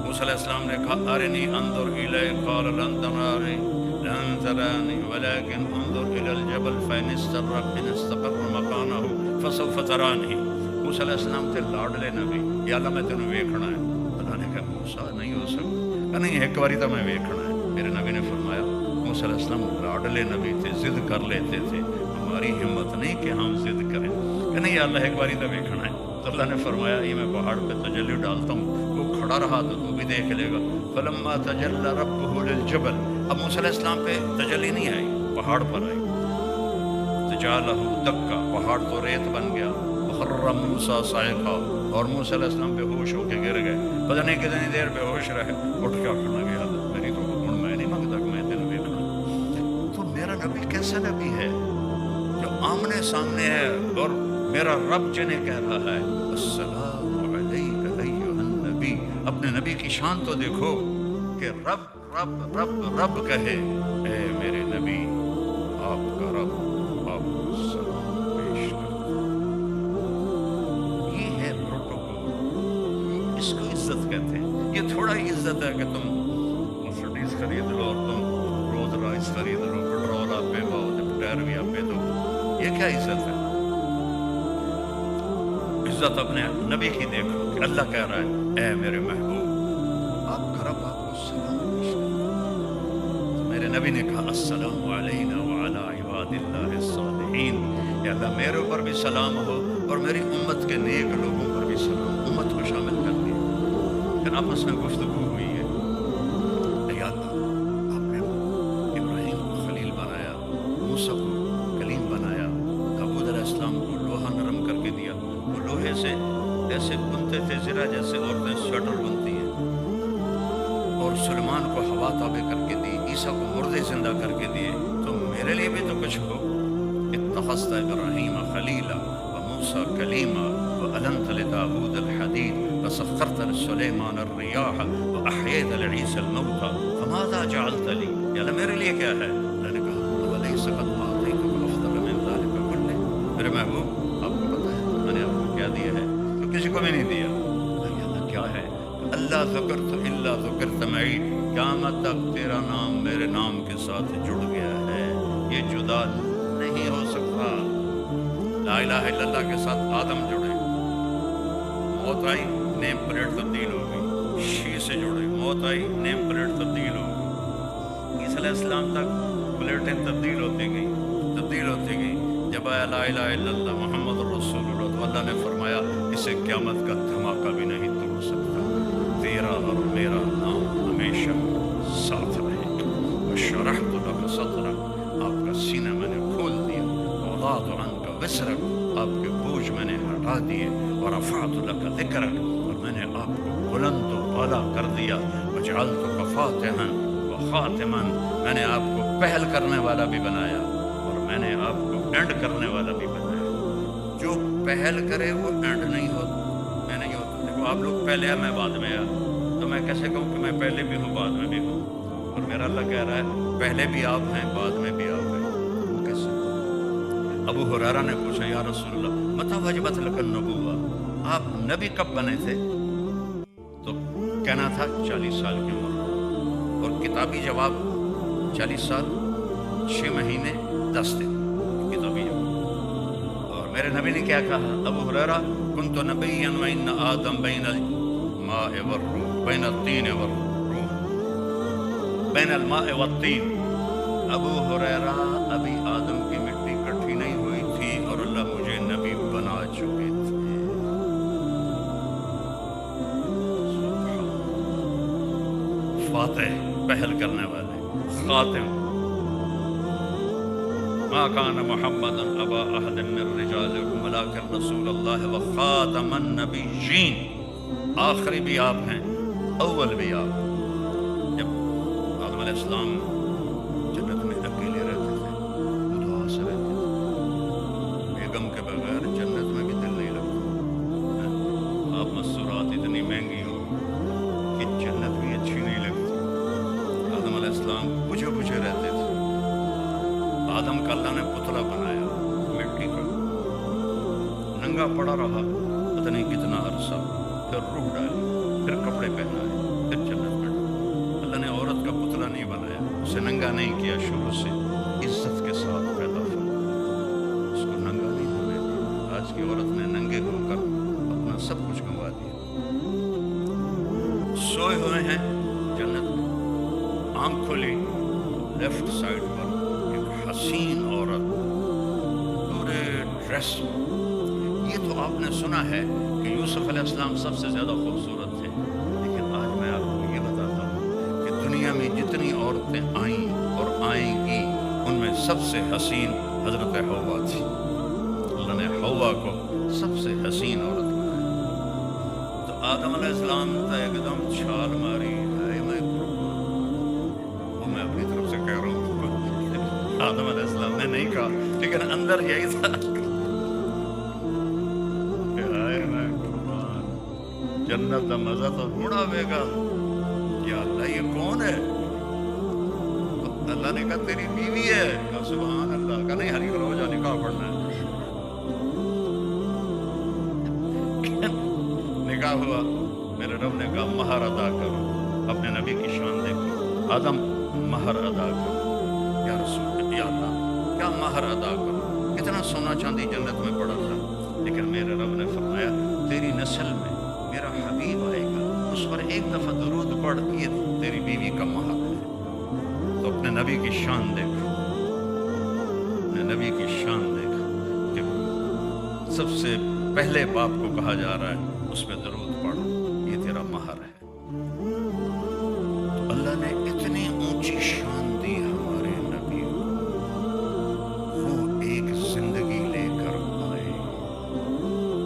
موسیٰ علیہ السلام نے کہا ارنی انظر الیک قال لن ترانی لن ترانی ولكن انظر الى الجبل فإن استقر مکانہ فسوف ترانی۔ موسیٰ علیہ السلام تھے لاڈلے نبی، یا اللہ میں تینوں ویکھنا ہے۔ اللہ نے کہا موسیٰ نہیں ہو سکتا، کہ نہیں ایک باری تو میں ویکھنا ہے۔ میرے نبی نے فرمایا موسیٰ علیہ السلام لاڈلے نبی تھے، ضد کر لیتے تھے، ہماری ہمت نہیں کہ ہم ضد کریں کہ نہیں اللہ ایک باری تو ویکھنا ہے۔ تو اللہ نے فرمایا یہ میں پہاڑ پہ تجلی ڈالتا ہوں، وہ کھڑا رہا تو تو بھی دیکھ لے گا۔ فلما تجلی ربہ للجبل، اب موسیٰ علیہ السلام پہ تجلی نہیں آئی، پہاڑ پر آئی، فجعلہ دکا، پہاڑ تو ریت بن گیا، وخر موسیٰ صاعقا، اور موسیٰ علیہ السلام بے ہوش ہو کے گر گئے۔ پتہ نہیں کتنی دیر بے ہوش رہے، اٹھ کے کھڑا گیا میری تو ہن میں نہیں مانگتا کہ میں تینوں ویکھنا۔ تو میرا نبی کیسا نبی ہے جو آمنے سامنے ہے، اور میرا رب جنہیں کہہ رہا ہے السلام علیک ایھا النبی۔ اپنے نبی کی شان تو دیکھو کہ رب رب رب رب کہے اے میرے نبی، آپ کا رب آپ کو سلام پیش کرتا ہے۔ یہ ہے پروٹوکول، اس کو عزت کہتے ہیں۔ یہ تھوڑا ہی عزت ہے کہ تم مرسڈیز خرید لو اور تم رولز رائس خرید لو، پیٹرول آپ پہ دو، ٹائر بھی آپ پہ دو، یہ کیا عزت ہے؟ عزت اپنے نبی کی دیکھو کہ اللہ کہہ رہا ہے اے میرے محبوب، آپ کا رب آپ کو سلام پیش کرتا ہے۔ تو میرے نبی نے کہا السلام علینا وعلی عباد اللہ الصالحین. یا اللہ میرے اوپر بھی سلام ہو اور میری امت کے نیک لوگوں پر بھی سلام. امت کو شامل کر دیا. پھر آپس میں گفتگو ہوئی ہے. یا اللہ آپ نے ابراہیم کو خلیل بنایا, موسیٰ کو کلیم بنایا, داؤد علیہ السلام کو لوہا نرم کر کے دیا. وہ لوہے سے ایسے بنتے تھے ذرا جیسے عورتیں سویٹر بنتی ہیں. اور سلیمان کو ہوا تابع کر کے دی, عیسیٰ کو مردے زندہ کر کے دیے. تو میرے لیے بھی تو کچھ ہو. اتخذت ابراہیم خلیلا وموسیٰ کلیما وألنت لداود الحدید وسخرت لسلیمان الریاح وأحییت لعیسی الموتى فماذا جعلت لی. یا اللہ میرے لیے کیا ہے؟ اللہ نے کہا ولیس قد اعطیتک افضل من ذلک کلہ. میرے محبوب آپ کو پتہ ہے میں نے آپ کو کیا دیا ہے تو کسی کو بھی نہیں دیا. اللہ کیا ہے؟ اللہ ذکرت الا ذکرت معی. قیامت تک تیرا نام میرے نام کے ساتھ جڑ گیا ہے, یہ جدا نہیں ہو سکتا. لا الہ الا اللہ کے ساتھ آدم جڑے, موت آئی نیم پلیٹ تبدیل ہو گئی. شیعہ سے جڑے, موت آئی نیم پلیٹ تبدیل ہو گئی. عیسیٰ علیہ السلام تک پلیٹیں تبدیل ہوتی گئی. جب آیا لا الہ الا اللہ محمد رسول اللہ تو اللہ نے فرمایا اسے قیامت کا دھماکہ بھی نہیں توڑ سکتا. تیرا اور میرا نام ہمیشہ ساتھ رہے گا. وشرحت لک صدرک, آپ کا سینہ میں نے کھول دیا. ووضعت عنک وزرک, آپ کے بوجھ میں نے ہٹا دیے. ورفعت لک ذکرک, اور میں نے آپ کو بلند و بالا کر دیا. وجعلتک فاتحا وخاتما, میں نے آپ کو پہل کرنے والا بھی بنایا اور میں نے آپ کو اینڈ کرنے والا بھی بنایا. جو پہل کرے وہ اینڈ نہیں ہوتا, میں نہیں ہوتا. دیکھو آپ لوگ پہلے ہیں میں بعد میں آیا, تو میں کیسے کہوں کہ میں پہلے بھی ہوں بعد میں بھی ہوں. اور میرا اللہ کہہ رہا ہے پہلے بھی آپ ہیں بعد میں بھی آپ ہیں. وہ کیسے؟ ابو ہریرہ نے پوچھا یا رسول اللہ متی وجبت لک النبوہ, آپ نبی کب بنے تھے؟ تو کہنا تھا 40 سال کی عمر. اور کتابی جواب 40 سال 6 مہینے 10 دن کتابی جواب. اور میرے نبی نے کیا کہا؟ ابو ہریرہ کنت نبیا وان آدم بین الماء والروح بین الطین والروح بین الماء والطین. ابو ہریرہ ابھی آدم کی مٹی کٹھی نہیں ہوئی تھی اور اللہ مجھے نبی بنا چکے تھے. فاتح, پہل کرنے والے, خاتم. ما کان محمد ابا احد من رجالکم ولکن رسول اللہ وخاتم النبیین. آخری بھی آپ ہیں, اول بھی آپ. جب آدم علیہ السلام جنت میں اکیلے رہتے تھے, دعا سے رہتے تھے, بیگم کے بغیر جنت میں بھی دل نہیں لگتا. آپ مستورات اتنی مہنگی ہو کہ جنت بھی اچھی نہیں لگتی. آدم علیہ السلام بجھے بجھے رہتے تھے. آدم کا اللہ نے پتلا بنایا مٹی کا, ننگا پڑا رہا پتہ نہیں کتنا عرصہ, پھر روح ڈالی, پھر کپڑے پہنائے, پھر جنت میں ڈالا. اللہ نے عورت کا پتلا نہیں بنایا, اسے ننگا نہیں کیا, شروع سے عزت کے ساتھ پیدا فرمایا, اس کو ننگا نہیں ہونے دیا. آج کی عورت نے ننگے ہو کر اپنا سب کچھ گنوا دیا. سوئے ہوئے ہیں جنت میں, آنکھ کھلی, لیفٹ سائڈ پر حسین عورت پورے ڈریس. یہ تو آپ نے سنا ہے کہ یوسف علیہ السلام سب سے زیادہ خوبصورت تھے, لیکن آج میں آپ کو یہ بتاتا ہوں کہ دنیا میں جتنی عورتیں آئیں اور آئیں گی ان میں سب سے حسین حضرت حوا تھی. اللہ نے حوا کو سب سے حسین عورت بنایا. تو آدم علیہ السلام نے ایک دم چھال ماری, میں اپنی طرف سے کہہ رہا ہوں, آدم علیہ السلام نے نہیں کہا, لیکن اندر یہی تھا کہ آئے میں قربان, جنت کا مزہ تو تھوڑا آئے گا. یا اللہ یہ کون ہے؟ تو اللہ نے کہا تیری بیوی ہے. کہا سبحان اللہ. کہا نہیں ہری کرو جا نکاح پڑھنا ہے. نکاح ہوا. میرے رب نے کہا مہر ادا کرو. اپنے نبی کی شان دیکھو. آدم مہر ادا کرو. یا رسول یا اللہ کیا مہر ادا کرو؟ کتنا سونا چاندی جنت میں پڑا تھا, لیکن میرے رب نے فرمایا تیری نسل میں میرا حبیب آئے گا, اس پر ایک دفعہ درود پڑھ, یہ تیری بیوی کا مہر ہے. تو اپنے نبی کی شان دیکھو. اپنے نبی کی شان دیکھا کہ سب سے پہلے باپ کو کہا جا رہا ہے اس پہ درود پڑھ، یہ تیرا مہر ہے۔ تو اللہ نے اتنی اونچی شان دی ہمارے نبی کو، وہ ایک زندگی لے کر آئے۔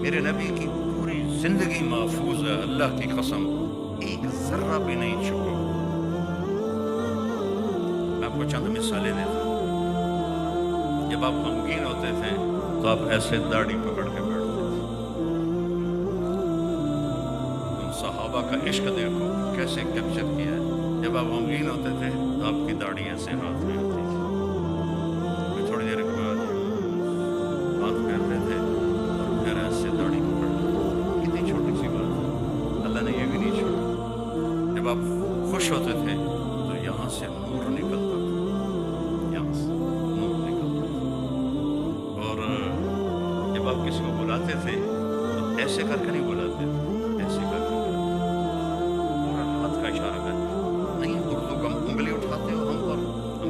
میرے نبی کی پوری زندگی محفوظ ہے، اللہ کی قسم ایک ذرہ بھی نہیں چھپا۔ میں آپ کو چند مثالیں دیتا ہوں۔ جب آپ غمگین ہوتے تھے تو آپ ایسے داڑھی پکڑ کے بیٹھتے تھے۔ تم صحابہ کا عشق دیکھو کیسے کیپچر کیا ہے۔ جب آپ غمگین ہوتے تھے تو آپ کی داڑھی ایسے ہاتھ میں ہوتی تھی، پھر تھوڑی دیر کے بعد بات کرتے تھے اور پھر ایسے داڑھی پکڑ لیتے تھے۔ کتنی چھوٹی سی بات ہے، اللہ نے یہ بھی نہیں چھوڑا۔ جب آپ خوش ہوتے تھے تو یہاں سے نور نکلتا تھا، یہاں سے نور نکلتا تھا۔ اور جب آپ کسی کو بلاتے تھے تو ایسے کر کے نہیں بلاتے تھے، ایسے کر کے پورا ہاتھ کا اشارہ کر نہیں۔ اردو کا انگلی اٹھاتے ہو ہم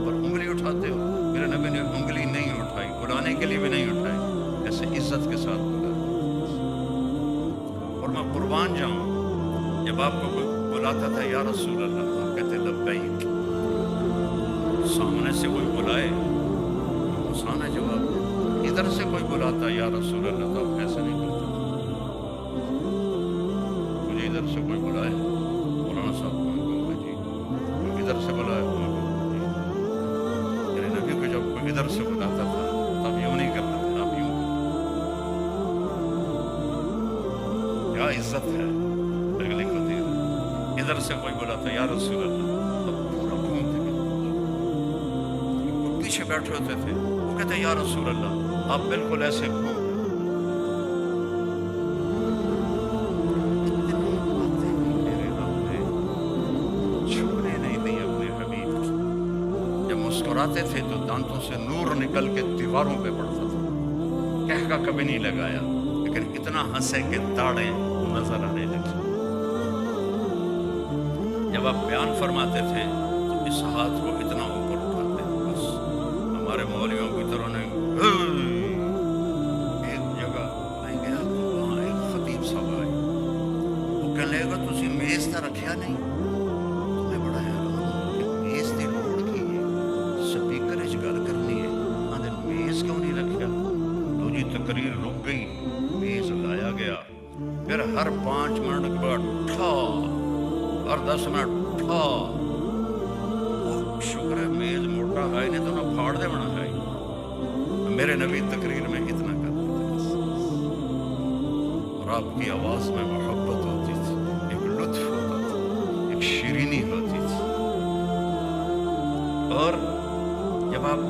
پر انگلی اٹھاتے ہو، میرے نبی نے انگلی نہیں اٹھائی، بلانے کے لیے بھی نہیں اٹھائی، ایسے عزت کے ساتھ بلاتے۔ اور میں قربان جاؤں، جب آپ کو کوئی بلاتا تھا یا رسول اللہ، آپ کہتے لبیک۔ سامنے سے کوئی بلائے آسان ہے جواب، ادھر سے کوئی بلاتا یا رسول اللہ تو آپ ایسا نہیں کرتے۔ مجھے ادھر سے کوئی بلائے، مولانا صاحب کو میں کہوں گا جی، کوئی ادھر سے بلائے میں کہوں گا جی۔ میرے نبی کو جب کوئی ادھر سے بلاتا تھا تب یوں نہیں کرتے تھے، آپ یوں کرتے۔ کیا عزت ہے اگلی خطیر۔ ادھر سے کوئی بلاتا یا رسول اللہ تب پورا گھومتے گئے۔ پیچھے بیٹھے ہوتے تھے، وہ کہتے یا رسول اللہ، آپ بالکل ایسے گھوم۔ میرے رب نے چھونے نہیں دی اپنے حبیب کی۔ جب مسکراتے تھے تو دانتوں سے نور نکل کے دیواروں پہ پڑتا تھا، کہہ کا کبھی نہیں لگایا، لیکن اتنا ہنسے کہ داڑیں نظر آنے لگی۔ جب آپ بیان فرماتے تھے تو اس ہاتھ کو اتنا اوپر اٹھاتے تھے، بس ہمارے مولویوں کی طرح نہیں۔ ایک جگہ میں گیا تو وہاں ایک خطیب صاحب آئے، وہ کہنے لگا تسی میز تے رکھیا نہیں۔ تو میں بڑا حیران ہوں کہ میز دی لوڑ کی ہے، سپیکر وچ گل کرنی ہے، آندے میز کیوں نہیں رکھیا؟ تو جی تقریر رک گئی، میز لایا گیا، پھر ہر 5 منٹ کے بعد ٹھا، ہر 10 منٹ ٹھا۔ وہ شکر ہے میز موٹا ہے نہیں تو نہ پھاڑ دے بنا ہے۔ میرے نبی تقریر میں اتنا کرتے تھے، اور آپ کی آواز میں محبت ہوتی تھی، ایک لطف ہوتا تھا، ایک شیرینی ہوتی تھی۔ اور جب آپ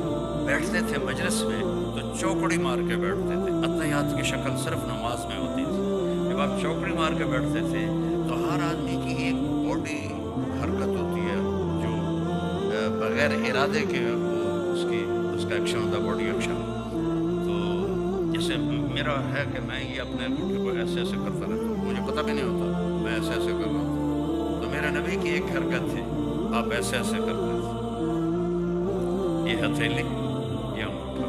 بیٹھتے تھے مجلس میں تو چوکڑی مار کے بیٹھتے تھے، اتحیات کی شکل صرف نماز میں ہوتی تھی۔ جب آپ چوکڑی مار کے بیٹھتے تھے تو ہر آدمی کی ایک باڈی حرکت ہوتی ہے جو بغیر ارادے کے اس کا ایکشن ہوتا ہے، باڈی ایکشن۔ تو جیسے میرا ہے کہ میں یہ اپنے گھٹنے کو ایسے ایسے کرتا رہتا ہوں، مجھے پتہ بھی نہیں ہوتا میں ایسے ایسے کر رہا ہوں۔ تو میرے نبی کی ایک حرکت تھی، آپ ایسے ایسے کرتے تھے، یہ ہتھیلی یہ انگوٹھا،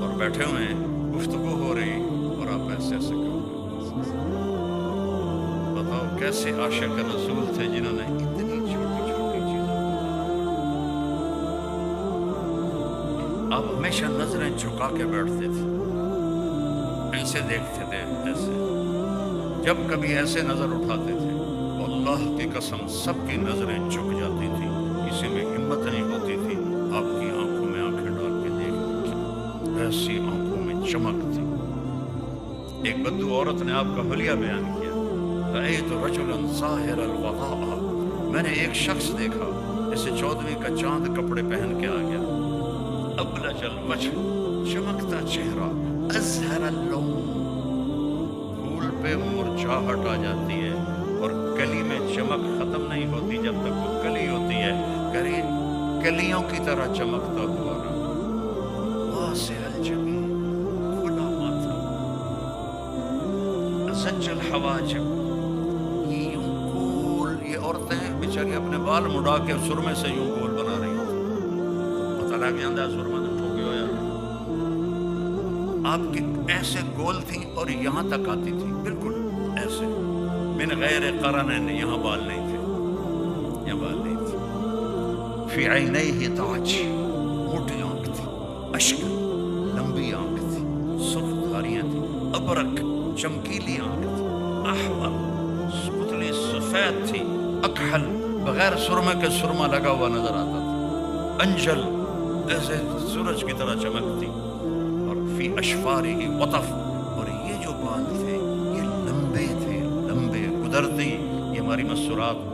اور بیٹھے ہوئے ہیں گفتگو ہو رہی اور آپ ایسے ایسے کرتے۔ بتاؤ کیسے عاشق رسول تھے جنہوں نے اتنی چھوٹی چھوٹی چیزوں کو۔ آپ ہمیشہ نظریں جھکا کے بیٹھتے تھے، ایسے دیکھتے تھے ایسے۔ جب کبھی ایسے نظر اٹھاتے تھے اللہ کی قسم سب کی نظریں جھک جاتی تھی، کسی میں ہمت نہیں ہوتی تھی آپ کی آنکھوں میں آنکھیں ڈال کے دیکھنے کی، ایسی آنکھوں میں چمک تھی۔ ایک بدو عورت نے آپ کا حلیہ بیان کیا، رأیت رجلا ظاہر الوضاء، میں نے ایک شخص دیکھا جیسے 14ویں کا چاند کپڑے پہن کے آ گیا، ابلج الوجہ، چمکتا چہرہ، ازہر اللون، پھول پہ مرجھاہٹ آ جاتی ہے اور کلی میں چمک ختم نہیں ہوتی جب تک وہ کلی ہوتی ہے، کلیوں کی طرح چمکتا ہوا رہا، واسع الجبین، کھلا ماتھا، ازج الحواجب، یہ عورتیں بیچاری اپنے بال مڑا کے سرمے سے یوں گول بنا رہی ہیں، پتہ لگ جاتا ہے سرما تو ٹھوکے ہو یار، آپ کے ایسے گول تھیں اور یہاں تک آتی تھی، بالکل ایسے، من غیر قرن، یہاں بال نہیں تھے، یہاں بال نہیں تھے۔ فی عینیہ تاج، موٹی آنکھ تھی، اشک، لمبی آنکھ تھی، سرخ دھاریاں تھیں، ابرک، چمکیلی آنکھ تھی، احمر، پتلی سفید تھی، اکحل، بغیر سرمے کے سرما لگا ہوا نظر آتا تھا، انجل، ایسے سورج کی طرح چمکتی، اور فی اشفارہ وطف، اور یہ جو بال تھے یہ لمبے تھے، لمبے قدرتی، یہ ہماری مسورات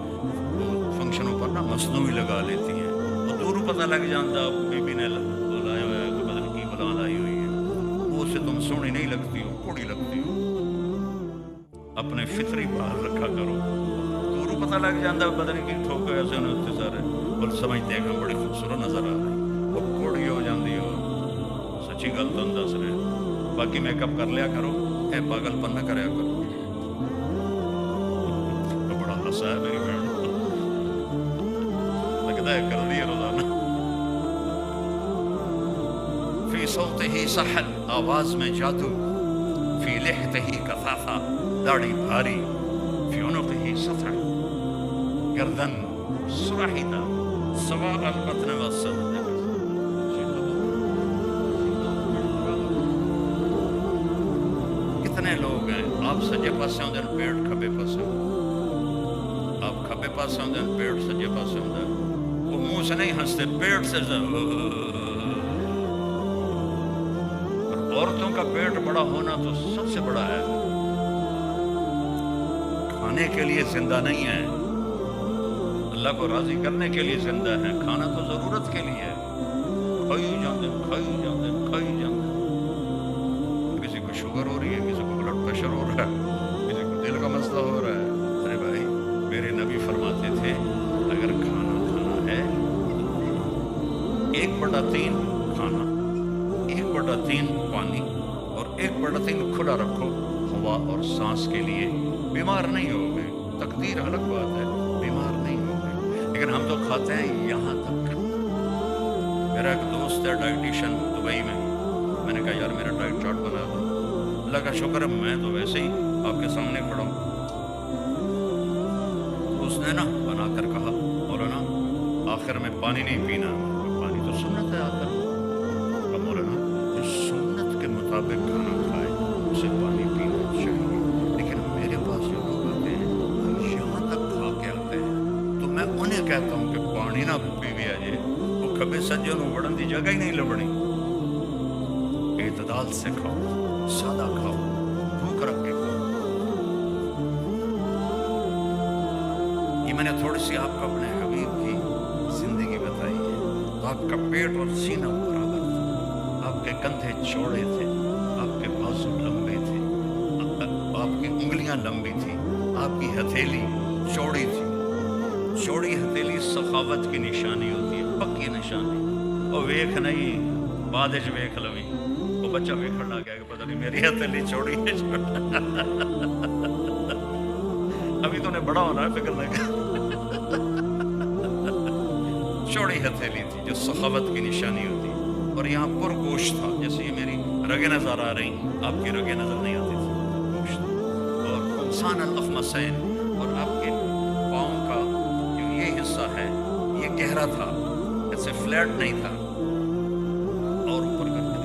فنکشنوں پر نا مصنوعی لگا لیتی ہیں، وہ دور پتہ لگ جاتا بی بی نے بلایا ہوا ہے، کوئی پتہ نہیں کی بلا لائی ہوئی ہے، وہ سے تم سونی نہیں لگتی ہو، کوڑی لگتی ہو، اپنے فطری بال رکھا کرو، دور پتہ لگ جاتا پتہ نہیں کی ٹھوک ایسے ہوتے سارے، اور سمجھتے ہیں کہ بڑی خوبصورت نظر آ رہی، وہ کوڑی ہو جاتی ہو، سچی گل تو دس رہے، باقی میک اپ کر لیا کرو، اے پاگل پن نہ کریا کرو۔ تو بڑا ہنسا ہے میری بہن، لگتا ہے کر لیا روزانہ۔ فی صوتہ سحل، آواز میں جادو، فی لحتہ کثافہ، داڑھی بھاری، فی عنقہ سطح، گردن سراحیدہ، سواء البطن والصدر۔ کتنے لوگ ہیں آپ سجے پاسے ہوندے ہیں پیٹ کھبے پاسے، آپ کھبے پاسے ہوندے ہیں پیٹ سجے پاسے ہوندے ہیں، وہ منہ سے نہیں ہنستے، پیٹ سے اور عورتوں کا پیٹ بڑا ہونا تو سب سے بڑا ہے، کھانے کے لیے زندہ نہیں ہے، اللہ کو راضی کرنے کے لیے زندہ ہے، کھانا تو ضرورت کے لیے ہے، کھائی جاندے کھائی جاندے کھائی جاندے، کسی کو شوگر ہو رہی ہے، کسی کو بلڈ پریشر ہو رہا ہے، کسی کو دل کا مسئلہ ہو رہا ہے، ارے بھائی میرے نبی فرماتے تھے اگر کھانا کھانا ہے 1/3 کھانا، 1/3 پانی اور 1/3 کھلا رکھو ہوا اور سانس کے لیے، بیمار نہیں ہوگے، تقدیر الگ بات ہے، بیمار نہیں ہوگے، لیکن ہم تو کھاتے ہیں یہاں تک۔ میرا ایک دوست ہے ڈائٹیشن دبئی میں نے کہا یار میرا ڈائٹ چارٹ بنا دو، اللہ کا شکر ہے میں تو ویسے ہی آپ کے سامنے کھڑا ہوں، اس نے نا بنا کر کہا مولانا آخر میں پانی نہیں پینا، پانی تو سنت ہے آخر، مولانا جو سنت کے مطابق کھانا کھائے اسے پانی پینا چاہیے، لیکن میرے پاس جو لوگ آتے ہیں وہ یہاں تک کھا کے آتے ہیں تو میں انہیں کہتا ہوں کہ پانی نہ پیویا جے، وہ کبھی سجے نو وڑن دی جگہ ہی نہیں لبنی، اعتدال سے کھاؤ، سادہ کھاؤ، بھوک رکھ کے کھاؤ۔ یہ میں نے تھوڑی سی آپ کو اپنے حبیب کی زندگی بتائی ہے، تو آپ کا پیٹ اور سینہ برابر تھا، آپ کے کندھے چوڑے تھے، آپ کے بازو لمبے تھے، آپ کی انگلیاں لمبی تھی، آپ کی ہتھیلی چوڑی تھی، چوڑی ہتھیلی سخاوت کی نشانی ہوتی ہے، پکی نشانی، اور ویکھ نہیں بعد وچ ویکھ لوی، وہ بچہ ویکھن لگ گیا کہ پتہ نہیں میری ہتھیلی چوڑی ہے، ابھی تو نے بڑا ہونا ہے، فکر نہ کر، چوڑی ہتھیلی تھی جو سخاوت کی نشانی ہوتی ہے، اور یہاں پر گوشت تھا، جیسے یہ میری رگیں نظر آ رہی، آپ کی رگیں نظر نہیں آتی تھی، گوشت، اور خمسان الاخمصین، اور آپ کے پاؤں کا جو یہ حصہ ہے یہ گہرا تھا، ایسے فلیٹ نہیں تھا، اور اوپر کر کے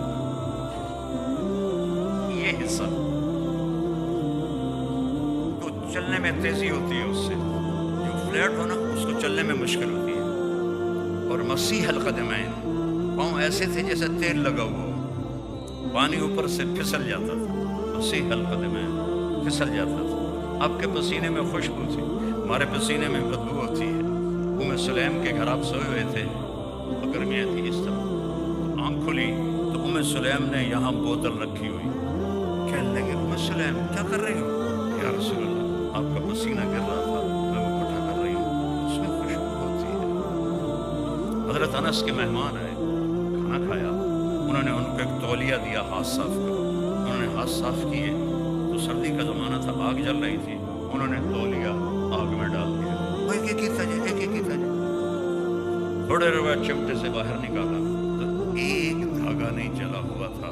یہ حصہ تو چلنے میں تیزی ہوتی ہے، اس سے جو فلیٹ ہونا اس کو چلنے میں مشکل ہوتی ہے، اور مسیح القدمین، پاؤں ایسے تھے جیسے تیل لگا ہوا ہو، پانی اوپر سے پھسل جاتا تھا، مسیح القدمین پھسل جاتا تھا، آپ کے پسینے میں خوشبو تھی، ہمارے پسینے میں بدبو ہوتی ہے۔ سلیم کے گھر آپ سوئے ہوئے تھے، گرمیاں تھی اس طرح، آنکھ کھلی تو سلیم نے یہاں بوتل رکھی ہوئی، کہنے لگے سلیم کیا کر رہی ہو؟ یا رسول اللہ آپ کا پسینہ گر رہا تھا، میں وہ اکٹھا کر رہی ہوں، اس میں خوشبو ہوتی ہے۔ حضرت انس کے مہمان آئے، کھانا کھایا، انہوں نے ان کو ایک تولیہ دیا، ہاتھ صاف کرو، انہوں نے ہاتھ صاف کیے تو سردی کا زمانہ تھا، آگ جل رہی تھی، انہوں نے تولیہ آگ میں ڈال دیا، ایک ہی تھا جی، تھوڑے روایت چمٹے سے باہر نکالا تو ایک دھاگا نہیں جلا ہوا تھا،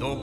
2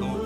2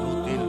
2-3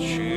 6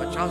50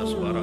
10-12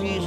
30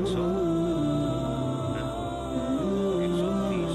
100 130,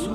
100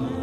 2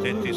33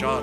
4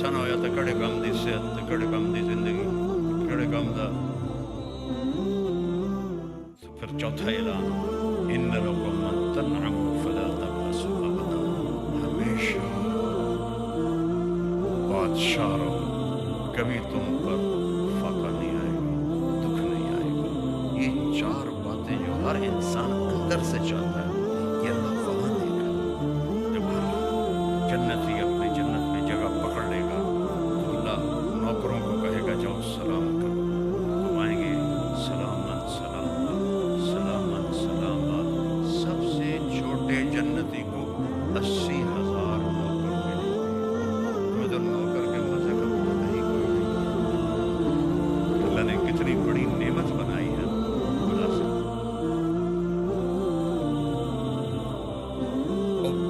ایسا نہ ہویا تو کڑے کام دی صحت، کڑے کام دی زندگی، کڑے کام دا. پھر چوتھا اعلان، ان لکم من تنعموا فلا تبأسوا ابدا، ہمیشہ بادشاہ رہو، کبھی تم پر فاقہ نہیں آئے گا، دکھ نہیں آئے گا. یہ چار باتیں جو ہر انسان اندر سے چاہتا ہے، یہ اللہ وہاں دے گا. جب ہر جنتی اپنی جنت میں جگہ پکڑ لے گا تو اللہ نوکروں کو کہے گا جاؤ سلام کرو. تم آئیں گے سلامن سلامن سلامن سلامن. سب سے چھوٹے جنتی کو 80,000 نوکر ملیں گے. تم ادھر نوکر کے مزے کا پتہ نہیں کوئی نہیں. اللہ نے کتنی بڑی نعمت بنائی ہے.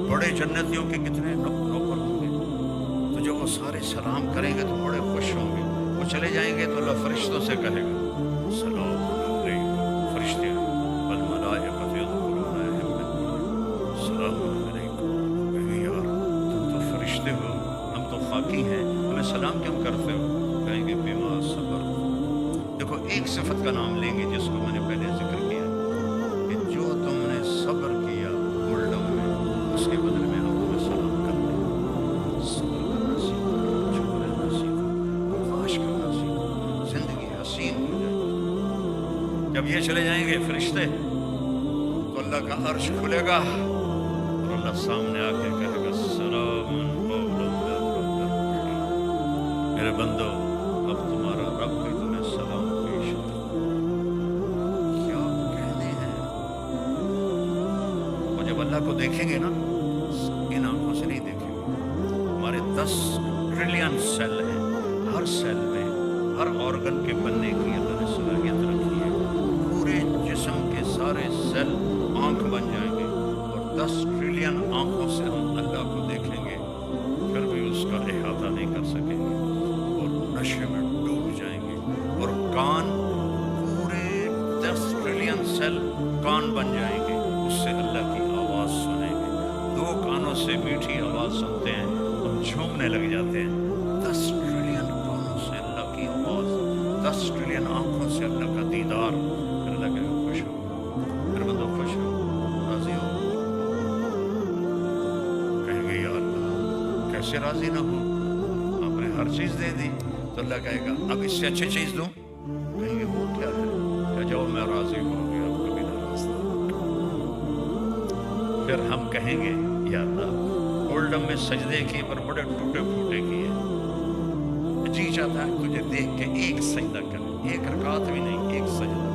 بڑے جنتیوں کے کتنے نوکر ہوں گے، تو جب وہ سارے سلام کریں گے تو بڑے خوش ہوں گے. وہ چلے جائیں گے تو اللہ فرشتوں سے کہے گا سلام علیکم. فرشتے والملائکۃ یدخلون من سلام علیکم. کہیں گے یار تم تو فرشتے ہو، ہم تو خاکی ہیں، ہمیں سلام کیوں کرتے ہو؟ کہیں گے بما صبر. دیکھو ایک صفت کا نام لیں گے جس کو میں نے پہلے ذکر کیا کہ جو تم نے صبر کیا گولڈم میں، اس کے بدلے میں ہم تمہیں سلام کرتے ہیں. صبر کرنا سیکھو، چپ رہنا سیکھو، برداشت کرنا سیکھو، زندگی حسین ہو جائے گی. جب یہ چلے جائیں گے فرشتے تو اللہ کا عرش کھلے گا اور اللہ سامنے آ کے کہے گا سلام قولا من رب رحیم. میرے بندو اب تمہارا رب بھی تمہیں سلام پیش کرے. کیا کہنے ہیں. اور جب اللہ کو دیکھیں گے نا، ان آنکھوں سے نہیں دیکھیں گے. ہمارے 10 ٹریلین سیل ہیں، ہر سیل میں ہر آرگن کے بننے کی اللہ نے صلاحیت رکھی ہے. پورے جسم کے سارے سیل آنکھ بن جائیں گے اور 10 ٹریلین آنکھوں سے ہم اللہ کو دیکھیں گے، پھر بھی اس کا احاطہ نہیں کر سکیں گے اور نشے میں ڈوب جائیں گے. اور کان، پورے 10 ٹریلین سیل کان بن جائیں گے، اس سے اللہ کی آواز سنیں گے. 2 کانوں سے میٹھی آواز سنتے ہیں، ہم جھومنے لگ جاتے ہیں. 10 ٹریلین کانوں سے اللہ کی آواز، 10 ٹریلین آنکھوں سے اللہ کا دیدار. پھر اللہ کہے گا خوش ہو، پھر بندو خوش ہو، راضی ہو. کہیں گے یا اللہ کیسے راضی نہ ہو، آپ نے ہر چیز دے دی. تو اللہ کہے گا اب اس سے اچھی چیز دوں. کہیں گے وہ کیا ہے؟ کہ جاؤ میں راضی ہو گیا، اب کبھی ناراض نہ. پھر ہم کہیں گے یا اللہ گولڈم میں سجدے کیے پر بڑے ٹوٹے پھوٹے کیے، جی چاہتا ہے تجھے دیکھ کے ایک سجدہ کر، ایک رکعت بھی نہیں، ایک سجدہ.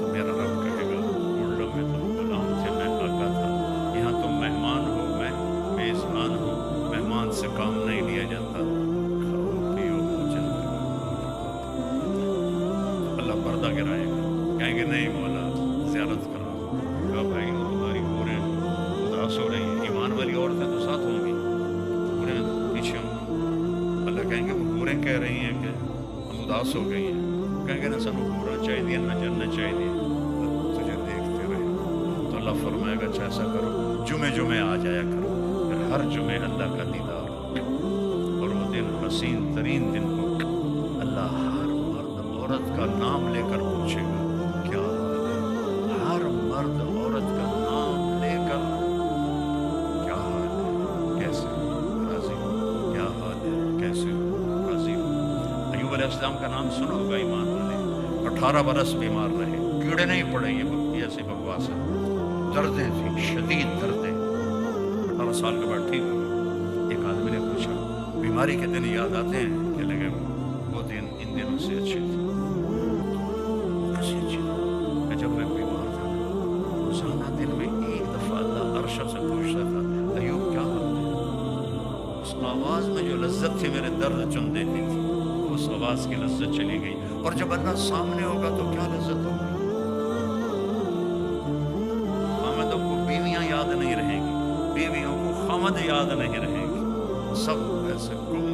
تو میرا رب کہے گا گولڈم میں تم غلام تھے، میں آقا تھا. یہاں تم مہمان ہو، میں میزبان ہوں. مہمان سے کام نہیں لیا جاتا، کھاؤ پیو موجن کرو. اللہ پردہ گرائے گا، کہیں گے نہیں مولا زیارت کر رہا ہوں. کہا بھائی تمہاری عورتیں اداس ہو رہی ہیں، ایمان والی عورتیں تو ساتھ ہوں گی، عورتیں پیچھے ہوں. اللہ کہیں گے وہ عورتیں کہہ رہی ہیں کہ ہم اداس ہو گئی ہیں. کہیں گے نہ سنو عورت چاہیے نہ جننا چاہیے، تجھے دیکھتے رہے. تو اللہ فرمائے گا اچھا ایسا کرو جمعے آ جایا کرو. پھر ہر جمعے اللہ کا دیدار اور وہ دن حسین ترین دن ہو. اللہ ہر مرد عورت کا نام لے کر پوچھے گا کیا حال ہے. ہر مرد عورت کا نام لے کر کیا حال ہے، کیسے راضی ہو، کیا حال ہے، کیسے راضی ہو. ایوب علیہ السلام کا نام سنا ہوگا، ایمان والے 18 برس بیمار رہے، کیڑے نہیں پڑے. یہ ایسی بکواس ہے. دردیں تھیں، شدید دردیں. 18 سال کے بعد ٹھیک ہو. ایک آدمی نے پوچھا بیماری کے دن یاد آتے ہیں کہ لگے وہ دن ان دنوں سے اچھے تھے. کیسے اچھے کہ جب میں بیمار تھا روزانہ دن میں ایک دفعہ اللہ عرش سے پوچھتا تھا ایوب کیا حال ہے. اس آواز میں جو لذت تھی میرے درد چن دیتی تھی، اس آواز کی لذت چلی گئی. اور جب اللہ سامنے ہوگا تو کیا لذت ہوگی. خامدوں کو بیویاں یاد نہیں رہیں گی، بیویوں کو خامد یاد نہیں رہیں گی، سب ایسے گم.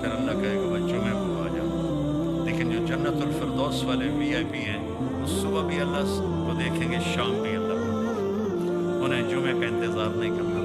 پھر اللہ کہے گا بھائی جمعے کو آ جاؤ. لیکن جو جنت الفردوس والے VIP ہیں وہ صبح بھی اللہ کو دیکھیں گے، شام بھی اللہ کو دیکھیں گے. انہیں جمعے کا انتظار نہیں کرنا.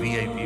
VIP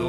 2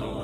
2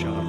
4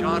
4